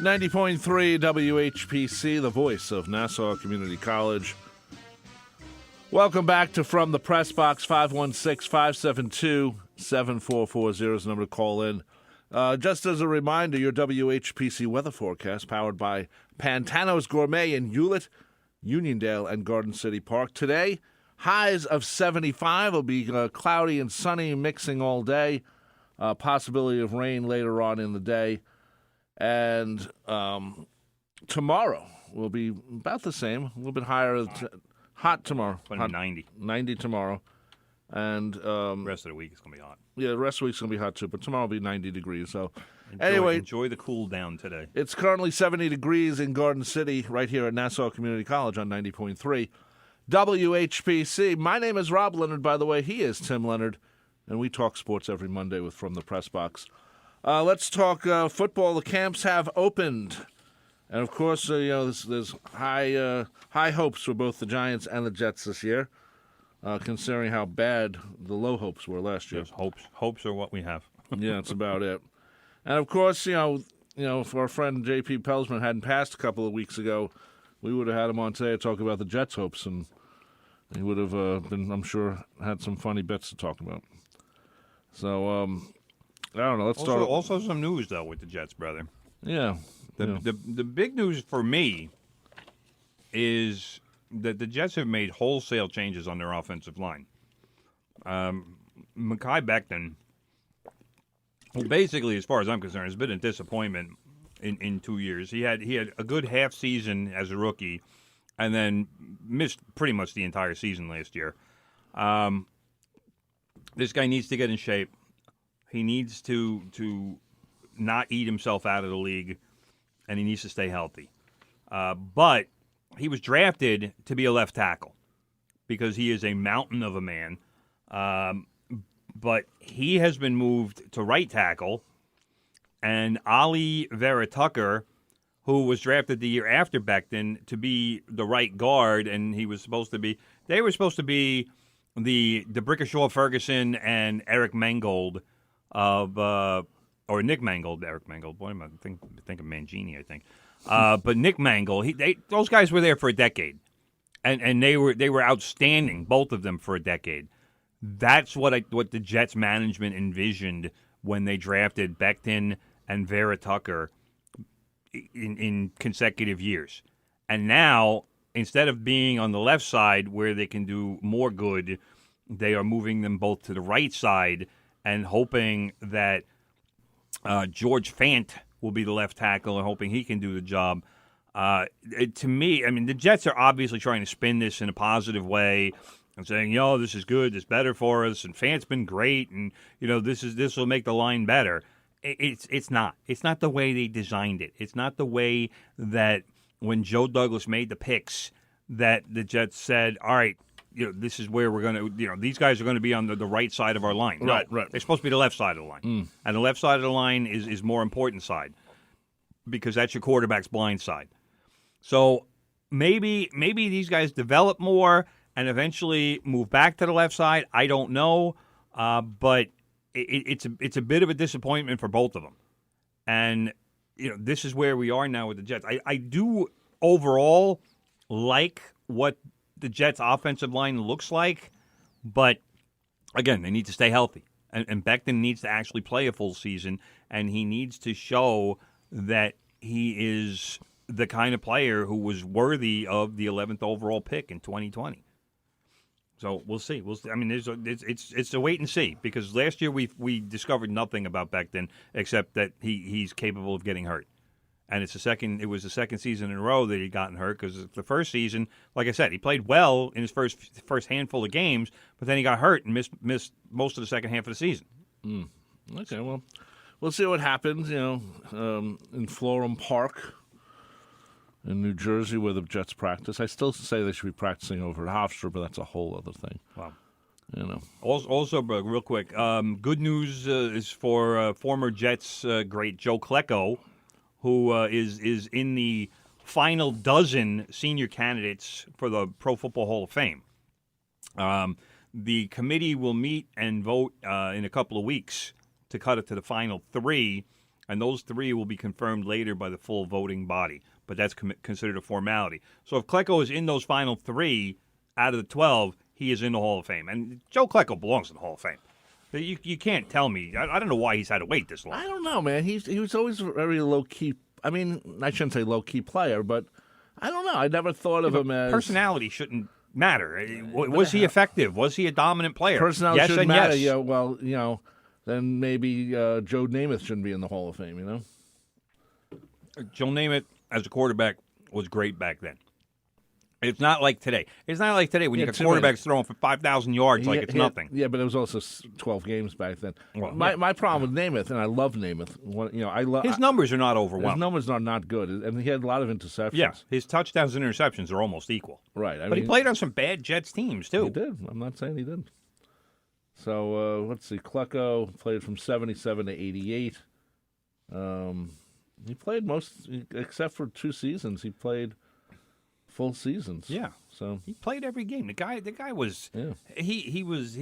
.3 WHPC, the voice of Nassau Community College. Welcome back to From the Press Box. 516-572-7440 is the number to call in. Just as a reminder, your WHPC weather forecast powered by Pantano's Gourmet in Hewlett, Uniondale, and Garden City Park. Today, highs of 75. Will be cloudy and sunny, mixing all day. Possibility of rain later on in the day. And tomorrow will be about the same, a little bit higher. Hot tomorrow.
Hot, 90.
90 tomorrow. And
the rest of the week is going to be hot.
Yeah, the rest of the week's going to be hot too, but tomorrow will be 90 degrees. So
enjoy the cool down today.
It's currently 70 degrees in Garden City right here at Nassau Community College on 90.3 WHPC. My name is Rob Leonard, by the way. He is Tim Leonard, and we talk sports every Monday with From the Press Box. Let's talk football. The camps have opened, and of course, there's high hopes for both the Giants and the Jets this year, considering how bad the low hopes were last year.
Yes, hopes are what we have.
Yeah, that's about it. And of course, if our friend J.P. Pelsman hadn't passed a couple of weeks ago, we would have had him on today to talk about the Jets' hopes, and he would have been, I'm sure, had some funny bits to talk about. So. I don't know. Let's start.
Also, some news though with the Jets, brother.
Yeah.
The big news for me is that the Jets have made wholesale changes on their offensive line. Mekhi Becton, basically, as far as I'm concerned, has been a disappointment in 2 years. He had a good half season as a rookie, and then missed pretty much the entire season last year. This guy needs to get in shape. He needs to not eat himself out of the league, and he needs to stay healthy. But he was drafted to be a left tackle. because he is a mountain of a man. But he has been moved to right tackle, and Ali Vera Tucker, who was drafted the year after Becton, to be the right guard, and they were supposed to be the Brickashaw Ferguson and Eric Mangold or Nick Mangold, Eric Mangold. Boy, I think of Mangini, I think. But Nick Mangold, those guys were there for a decade, and they were outstanding, both of them, for a decade. That's what the Jets management envisioned when they drafted Becton and Vera Tucker in consecutive years. And now, instead of being on the left side where they can do more good, they are moving them both to the right side and hoping that George Fant will be the left tackle and hoping he can do the job. To me, I mean, the Jets are obviously trying to spin this in a positive way and saying, this is good, this is better for us, and Fant's been great, and this will make the line better. It's not. It's not the way they designed it. It's not the way that when Joe Douglas made the picks that the Jets said, all right, this is where we're going to, these guys are going to be on the right side of our line. No,
right.
They're supposed to be the left side of the line. And the left side of the line is more important side because that's your quarterback's blind side. So maybe these guys develop more and eventually move back to the left side. I don't know, but it's a bit of a disappointment for both of them. And this is where we are now with the Jets. I do overall like what the Jets' offensive line looks like, but again, they need to stay healthy. And Becton needs to actually play a full season, and he needs to show that he is the kind of player who was worthy of the 11th overall pick in 2020. So we'll see. I mean, it's a wait and see because last year we discovered nothing about Becton except that he's capable of getting hurt. And it was the second season in a row that he'd gotten hurt because the first season, like I said, he played well in his first handful of games, but then he got hurt and missed most of the second half of the season.
Okay, well, we'll see what happens, in Florham Park in New Jersey where the Jets practice. I still say they should be practicing over at Hofstra, but that's a whole other thing.
Wow.
Also,
real quick, good news is for former Jets great Joe Klecko, who is in the final dozen senior candidates for the Pro Football Hall of Fame. The committee will meet and vote in a couple of weeks to cut it to the final 3, and those 3 will be confirmed later by the full voting body, but that's considered a formality. So if Klecko is in those final 3 out of the 12, he is in the Hall of Fame. And Joe Klecko belongs in the Hall of Fame. You can't tell me. I don't know why he's had to wait this long.
I don't know, man. He was always a very low-key. I mean, I shouldn't say low-key player, but I don't know. I never thought of him as...
Personality shouldn't matter. Was he effective? Was he a dominant player?
Personality
yes
shouldn't
and
matter.
yes.
Yeah, then maybe Joe Namath shouldn't be in the Hall of Fame,
Joe Namath, as a quarterback, was great back then. It's not like today. It's not like today when you got quarterbacks throwing for 5,000 yards like it's nothing.
Yeah, but it was also 12 games back then.
Well,
my problem with Namath, and I love Namath.
His numbers are not overwhelming.
His numbers are not good, and he had a lot of interceptions.
Yeah, his touchdowns and interceptions are almost equal.
Right.
But he played on some bad Jets teams, too.
He did. I'm not saying he didn't. So, let's see. Klecko played from 77 to 88. He played except for 2 seasons, he played full seasons.
Yeah.
So
he played every game. The guy was he was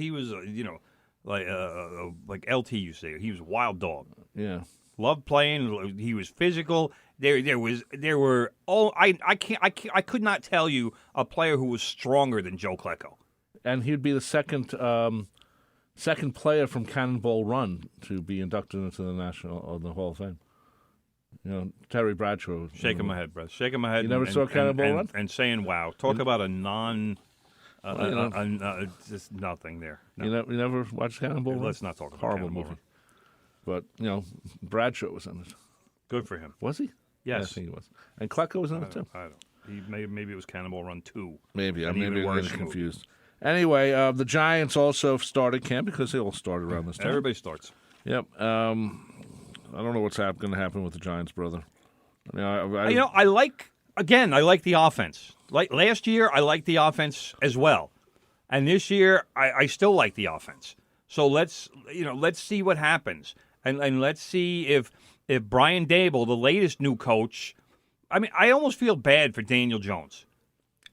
like LT used to say. He was a wild dog.
Yeah.
Loved playing. He was physical. I could not tell you a player who was stronger than Joe Klecko.
And he'd be the second player from Cannonball Run to be inducted into the Hall of Fame. Terry Bradshaw.
Shaking my head, brother. Shaking my head.
You never saw Cannonball Run?
And saying, wow. Talk about a just nothing there. No.
You never watched Cannonball Run?
Let's not talk about
Horrible
Cannonball
movie.
Run.
But, Bradshaw was in it.
Good for him.
Was he?
Yes.
Yeah, I think he was. And Klecko was in it, too.
I don't. Maybe it was Cannonball Run 2.
Maybe. I'm getting confused. Anyway, the Giants also started camp because they all started around this time.
Everybody starts.
Yep. I don't know what's going to happen with the Giants, brother.
I like the offense. Like last year, I liked the offense as well. And this year, I still like the offense. So let's see what happens. And let's see if Brian Dable, the latest new coach, I mean, I almost feel bad for Daniel Jones.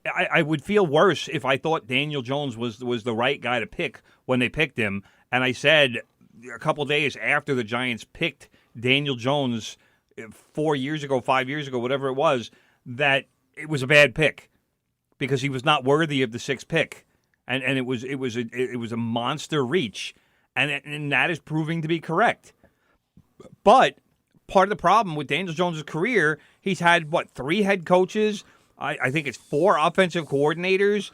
I would feel worse if I thought Daniel Jones was the right guy to pick when they picked him. And I said a couple days after the Giants picked Daniel Jones 4 years ago, 5 years ago, whatever it was, that it was a bad pick because he was not worthy of the sixth pick. And it was a monster reach. And that is proving to be correct. But part of the problem with Daniel Jones' career, he's had, 3 head coaches? I think it's 4 offensive coordinators.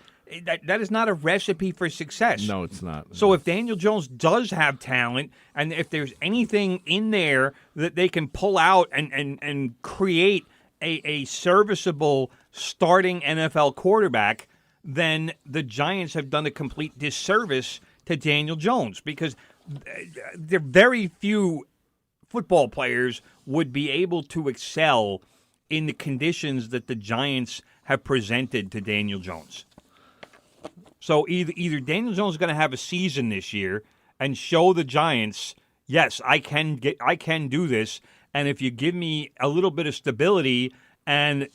That is not a recipe for success.
No, it's not.
So if Daniel Jones does have talent, and if there's anything in there that they can pull out and create a serviceable starting NFL quarterback, then the Giants have done a complete disservice to Daniel Jones because there are very few football players would be able to excel in the conditions that the Giants have presented to Daniel Jones. So either Daniel Jones is going to have a season this year and show the Giants, yes, I can do this, and if you give me a little bit of stability and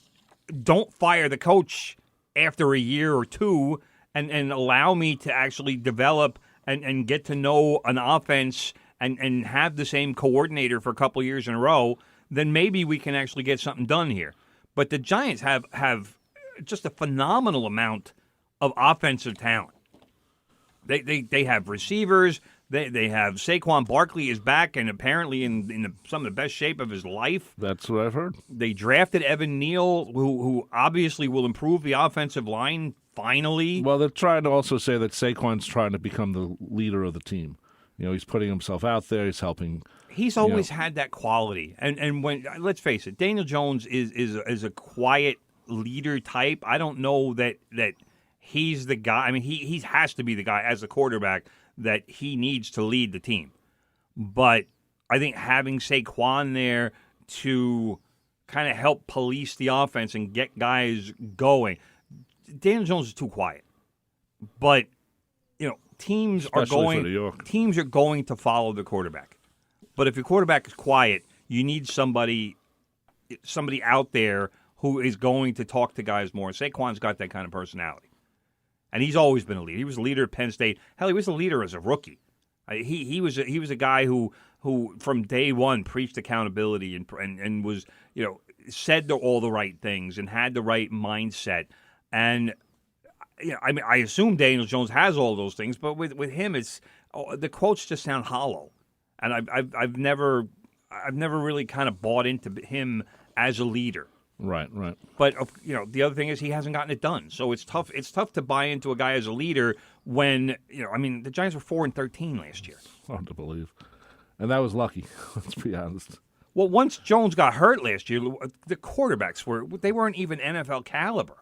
don't fire the coach after a year or two and allow me to actually develop and get to know an offense and have the same coordinator for a couple of years in a row, then maybe we can actually get something done here. But the Giants have just a phenomenal amount of offensive talent. They have receivers. They have Saquon. Barkley is back and apparently in some of the best shape of his life.
That's what I've heard.
They drafted Evan Neal, who obviously will improve the offensive line finally.
Well, they're trying to also say that Saquon's trying to become the leader of the team. You know, he's putting himself out there. He's helping.
He's always had that quality. And when let's face it, Daniel Jones is a quiet leader type. I don't know that he's the guy. I mean, he has to be the guy as a quarterback that he needs to lead the team. But I think having Saquon there to kind of help police the offense and get guys going. Daniel Jones is too quiet. But, you know, teams are going to follow the quarterback. But if your quarterback is quiet, you need somebody out there who is going to talk to guys more. Saquon's got that kind of personality. And he's always been a leader. He was a leader at Penn State. Hell, he was a leader as a rookie. He was a guy who from day one preached accountability and was, you know, said all the right things and had the right mindset. And you know, I mean, I assume Daniel Jones has all those things, but with him, it's the quotes just sound hollow. And I've never really kind of bought into him as a leader.
Right.
But you know, the other thing is he hasn't gotten it done. So it's tough. It's tough to buy into a guy as a leader when, you know, I mean, the Giants were 4-13 last year.
Hard to believe, and that was lucky. Let's be honest.
Well, once Jones got hurt last year, the quarterbacks weren't even NFL caliber.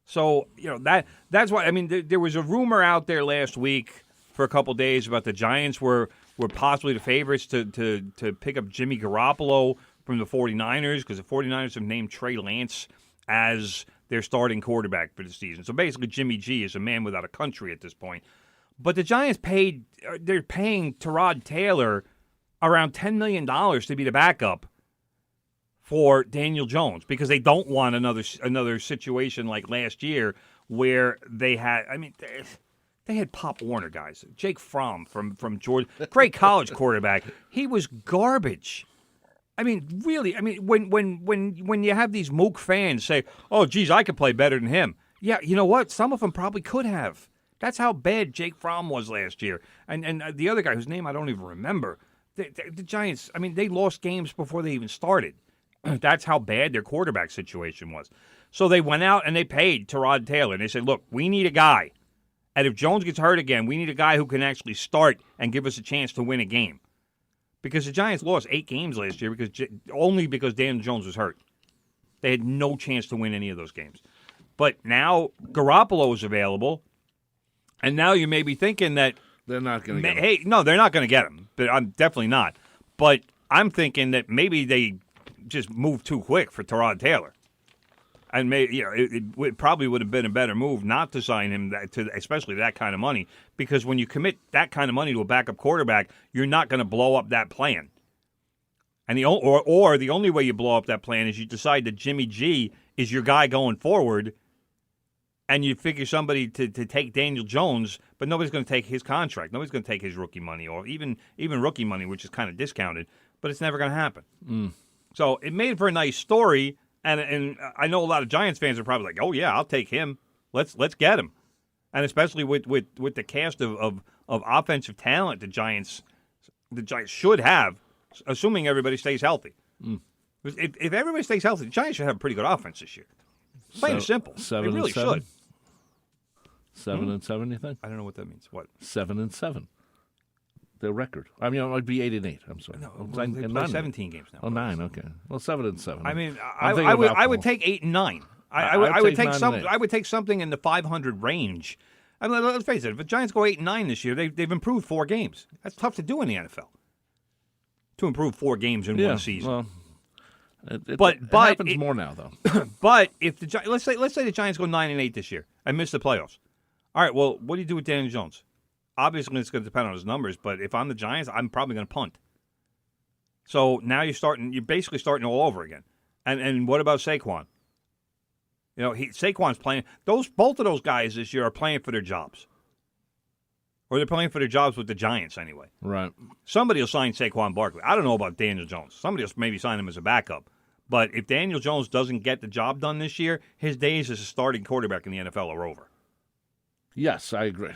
So you know that's why. I mean, there was a rumor out there last week for a couple days about the Giants were possibly the favorites to pick up Jimmy Garoppolo from the 49ers because the 49ers have named Trey Lance as their starting quarterback for the season. So basically Jimmy G is a man without a country at this point. But the Giants they're paying Tyrod Taylor around $10 million to be the backup for Daniel Jones because they don't want another situation like last year where they had, I mean, they had Pop Warner guys. Jake Fromm from Georgia, great college quarterback. He was garbage. I mean, really. I mean, when you have these Mook fans say, "Oh, geez, I could play better than him." Yeah, you know what? Some of them probably could have. That's how bad Jake Fromm was last year. And the other guy whose name I don't even remember. The Giants. I mean, they lost games before they even started. That's how bad their quarterback situation was. So they went out and they paid Tyrod Taylor. And they said, "Look, we need a guy. And if Jones gets hurt again, we need a guy who can actually start and give us a chance to win a game." Because the Giants lost 8 games last year only because Daniel Jones was hurt. They had no chance to win any of those games. But now Garoppolo is available, and now you may be thinking that
they're not going to get him.
Hey, no, they're not going to get him. But I'm definitely not. But I'm thinking that maybe they just moved too quick for Tyrod Taylor. And maybe it probably would have been a better move not to sign him especially that kind of money, because when you commit that kind of money to a backup quarterback, you're not going to blow up that plan. And the only way you blow up that plan is you decide that Jimmy G is your guy going forward, and you figure somebody to take Daniel Jones, but nobody's going to take his contract. Nobody's going to take his rookie money, or even rookie money, which is kind of discounted. But it's never going to happen. So it made for a nice story. And I know a lot of Giants fans are probably like, oh, yeah, I'll take him. Let's get him. And especially with the cast of offensive talent the Giants should have, assuming everybody stays healthy. If everybody stays healthy, the Giants should have a pretty good offense this year. Plain and simple. They really should.
7-7, you think?
I don't know what that means. What?
7-7. Their record. I mean, it might be 8-8. I'm sorry.
No, they play 17 games now.
Oh, 9. Okay. Well, 7-7.
I mean, I would take 8 and 9. I would take something. I would take something in the 500 range. I mean, let's face it. If the Giants go 8 and 9 this year, they've improved 4 games. That's tough to do in the NFL. To improve 4 games in one season.
Well, it happens more now, though.
But if let's say the Giants go 9 and 8 this year and miss the playoffs. All right. Well, what do you do with Daniel Jones? Obviously, it's going to depend on his numbers, but if I'm the Giants, I'm probably going to punt. So now you're basically starting all over again. And what about Saquon? You know, Saquon's playing. Both of those guys this year are playing for their jobs. Or they're playing for their jobs with the Giants anyway.
Right.
Somebody will sign Saquon Barkley. I don't know about Daniel Jones. Somebody will maybe sign him as a backup. But if Daniel Jones doesn't get the job done this year, his days as a starting quarterback in the NFL are over.
Yes, I agree.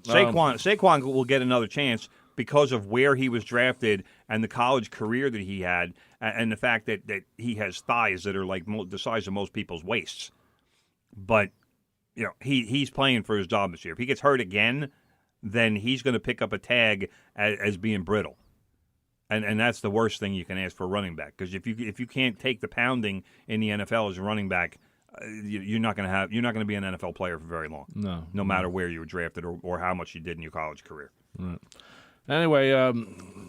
Saquon will get another chance because of where he was drafted and the college career that he had, and the fact that he has thighs that are like the size of most people's waists. But you know, he's playing for his job this year. If he gets hurt again, then he's going to pick up a tag as being brittle, and that's the worst thing you can ask for a running back. Because if you can't take the pounding in the NFL as a running back, you're not going to be an NFL player for very long. No matter where you were drafted or how much you did in your college career.
Right. Anyway,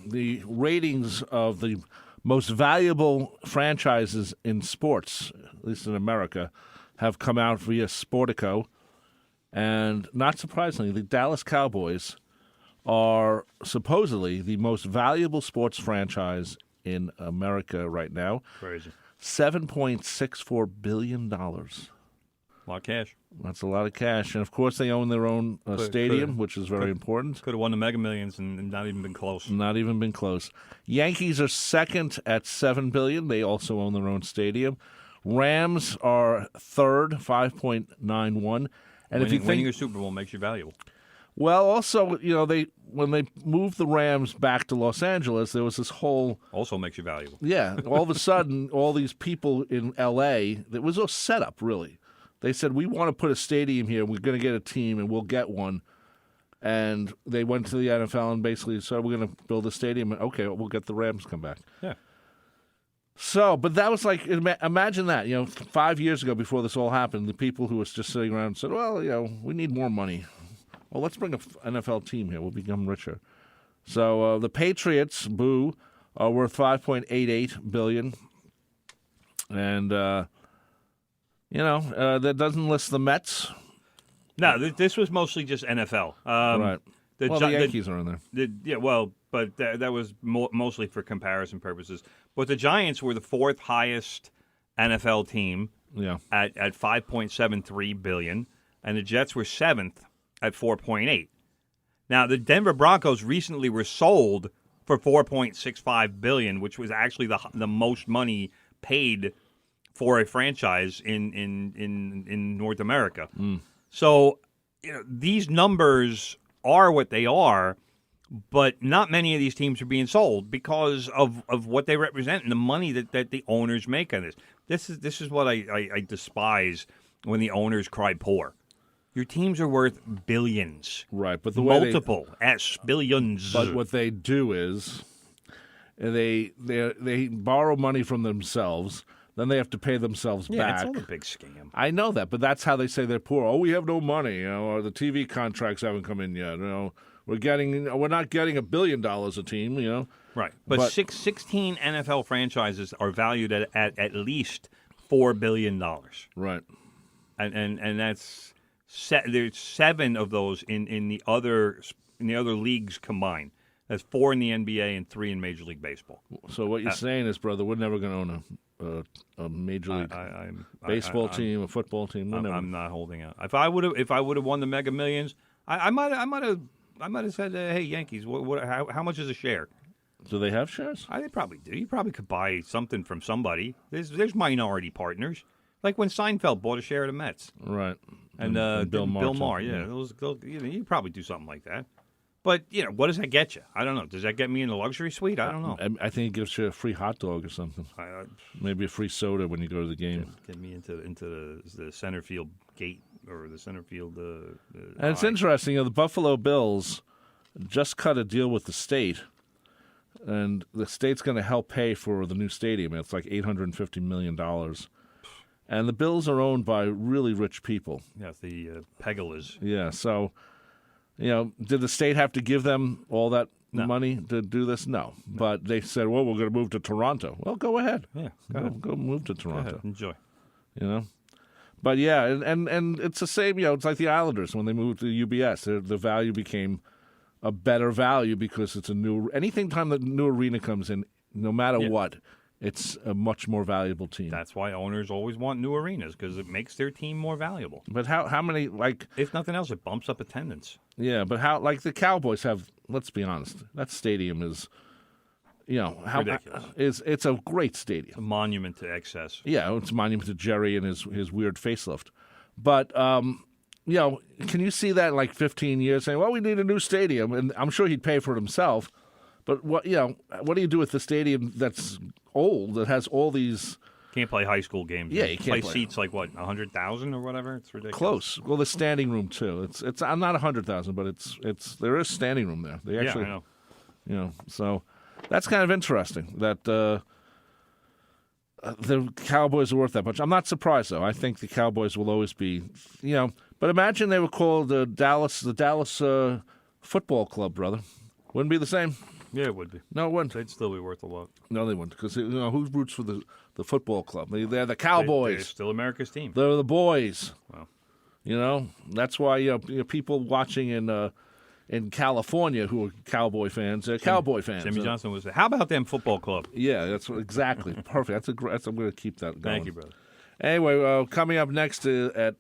the ratings of the most valuable franchises in sports, at least in America, have come out via Sportico, and not surprisingly, the Dallas Cowboys are supposedly the most valuable sports franchise in America right now.
Crazy.
$7.64 billion.
A lot of cash.
That's a lot of cash. And, of course, they own their own stadium, which is very important.
Could have won the Mega Millions and not even been close.
Not even been close. Yankees are second at $7 billion. They also own their own stadium. Rams are third, 5.91. And
winning your Super Bowl makes you valuable.
Well, also, you know, when they moved the Rams back to Los Angeles, there was this whole...
Also makes you valuable.
Yeah. All of a sudden, all these people in L.A., it was a setup, really. They said, we want to put a stadium here. We're going to get a team, and we'll get one. And they went to the NFL and basically said, we're going to build a stadium. And, okay, we'll get the Rams to come back.
Yeah.
So, but that was like, imagine that, 5 years ago before this all happened, the people who was just sitting around said, well, we need more money. Well, let's bring an NFL team here. We'll become richer. So the Patriots, boo, are worth $5.88 billion. And, that doesn't list the Mets.
No, this was mostly just NFL.
Right. The Yankees are in there.
But that was mostly for comparison purposes. But the Giants were the fourth highest NFL team at $5.73 billion, and the Jets were seventh at $4.8. Now, the Denver Broncos recently were sold for $4.65 billion, which was actually the most money paid for a franchise in North America. So, these numbers are what they are, but not many of these teams are being sold because of what they represent and the money that the owners make on this. This is what I despise when the owners cry poor. Your teams are worth billions.
Right, but the
billions.
But what they do is they borrow money from themselves, then they have to pay themselves back.
Yeah, it's all a big scam.
I know that, but that's how they say they're poor. Oh, we have no money, or the TV contracts haven't come in yet. We're not getting $1 billion a team,
Right, but 16 NFL franchises are valued at least $4 billion.
Right.
And that's there's 7 of those in the other leagues combined. That's 4 in the NBA and 3 in Major League Baseball.
So what you're saying is, brother, we're never going to own a Major League baseball team, a football team.
I'm not holding out. If I would have won the Mega Millions, I might have said, hey, Yankees, how much is a share?
Do they have shares?
They probably do. You probably could buy something from somebody. There's minority partners, like when Seinfeld bought a share of the Mets,
right?
And Bill Maher, yeah. You probably do something like that. But, what does that get you? I don't know. Does that get me in the luxury suite? I don't know.
I think it gives you a free hot dog or something. Maybe a free soda when you go to the game.
Get me into the center field gate or the center field. And
it's interesting. The Buffalo Bills just cut a deal with the state, and the state's going to help pay for the new stadium. It's like $850 million. And the Bills are owned by really rich people.
Yeah, the Pegalas.
Yeah, so... did the state have to give them all that money to do this? No. But they said, well, we're going to move to Toronto. Well, go ahead.
Yeah,
go move to Toronto.
Go ahead. Enjoy.
But, yeah, and it's the same, it's like the Islanders when they moved to UBS. The value became a better value because it's anything time the new arena comes in, no matter what, it's a much more valuable team.
That's why owners always want new arenas, because it makes their team more valuable.
But how many,
if nothing else, it bumps up attendance.
Yeah, but how, the Cowboys have, let's be honest, that stadium is,
ridiculous.
It's a great stadium.
A monument to excess.
Yeah, it's a monument to Jerry and his weird facelift. But, can you see that in 15 years saying, well, we need a new stadium? And I'm sure he'd pay for it himself. But what do you do with the stadium that's old, that has all these...
Can't play high school games.
Yeah, you can't
play seats 100,000 or whatever. It's ridiculous.
Close. Well, the standing room too. It's I'm not 100,000, but it's there is standing room there. They actually,
I know.
So that's kind of interesting that the Cowboys are worth that much. I'm not surprised though. I think the Cowboys will always be, But imagine they were called the Dallas Football Club, brother. Wouldn't be the same.
Yeah, it would be.
No, it wouldn't.
They'd still be worth a lot.
No, they wouldn't, because who roots for the football club? They're the Cowboys.
They're still America's team.
They're the boys.
Well,
that's why people watching in California who are Cowboy fans, they're Cowboy fans.
Jimmy Johnson would say, "How about them football club?"
Yeah, that's exactly perfect. I'm going to keep that going.
Thank you, brother.
Anyway, coming up next at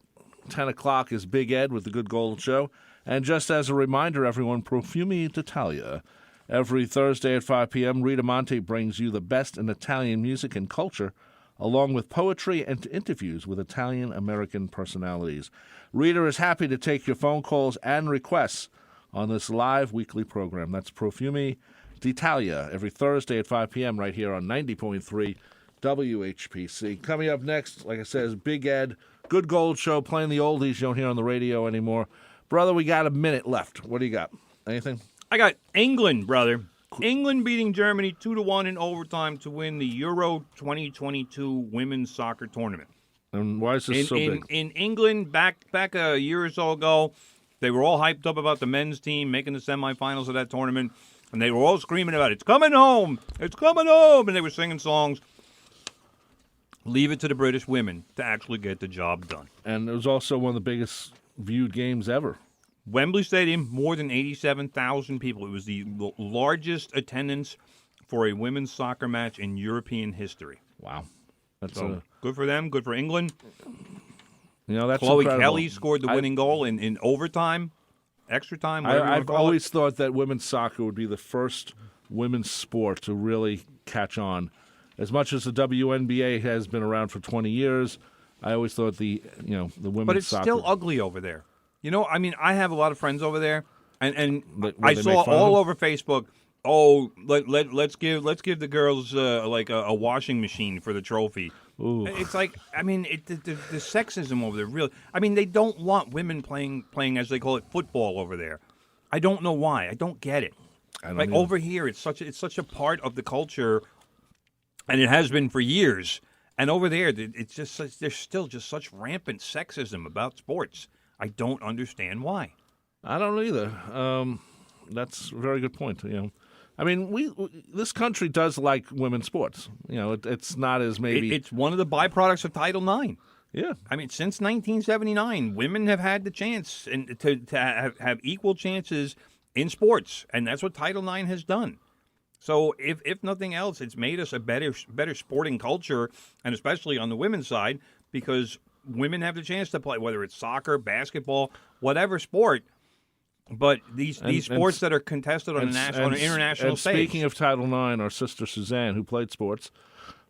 10 o'clock is Big Ed with the Good Gold Show, and just as a reminder, everyone, Profumi d'Italia. Every Thursday at 5 p.m., Rita Monte brings you the best in Italian music and culture, along with poetry and interviews with Italian-American personalities. Rita is happy to take your phone calls and requests on this live weekly program. That's Profumi d'Italia, every Thursday at 5 p.m. right here on 90.3 WHPC. Coming up next, like I said, is Big Ed, Good Gold Show, playing the oldies you don't hear on the radio anymore. Brother, we got a minute left. What do you got? Anything?
I got England, brother. England beating Germany 2-1 in overtime to win the Euro 2022 women's soccer tournament.
And why is this so big?
In England, back a year or so ago, they were all hyped up about the men's team making the semifinals of that tournament, and they were all screaming about it's coming home, it's coming home, and they were singing songs. Leave it to the British women to actually get the job done.
And it was also one of the biggest viewed games ever.
Wembley Stadium, more than 87,000 people. It was the largest attendance for a women's soccer match in European history.
Wow. That's
good for them, good for England.
That's
Chloe
incredible.
Kelly scored the winning goal in overtime, extra time.
I've always thought that women's soccer would be the first women's sport to really catch on. As much as the WNBA has been around for 20 years, I always thought the women's soccer.
But it's still ugly over there. I have a lot of friends over there, and I saw all over Facebook. Oh, let's give the girls a washing machine for the trophy.
Ooh.
It's like the sexism over there. Really, they don't want women playing as they call it football over there. I don't know why. I don't get it. Over here, it's such a part of the culture, and it has been for years. And over there, it's just there's still just such rampant sexism about sports. I don't understand why.
I don't either. That's a very good point. I mean, this country does like women's sports. It's not as maybe.
It's one of the byproducts of Title IX.
Yeah.
I mean, since 1979, women have had the chance to have equal chances in sports, and that's what Title IX has done. So if nothing else, it's made us a better sporting culture, and especially on the women's side, because women have the chance to play, whether it's soccer, basketball, whatever sport. But these sports that are contested on an international stage.
Speaking of Title IX, our sister Suzanne, who played sports,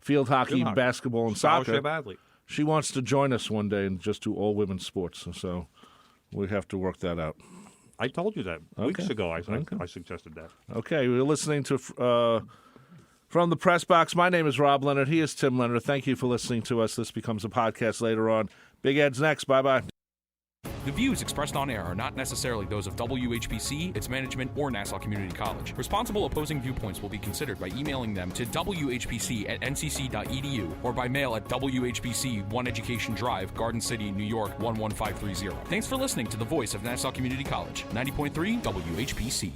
field hockey, basketball, and soccer, she wants to join us one day and just do all women's sports. So we have to work that out.
I told you that weeks ago. I suggested that.
Okay, we're listening to From the Press Box. My name is Rob Leonard. He is Tim Leonard. Thank you for listening to us. This becomes a podcast later on. Big Ed's next. Bye-bye.
The views expressed on air are not necessarily those of WHPC, its management, or Nassau Community College. Responsible opposing viewpoints will be considered by emailing them to whpc@ncc.edu or by mail at WHPC 1 Education Drive, Garden City, New York 11530. Thanks for listening to the voice of Nassau Community College, 90.3 WHPC.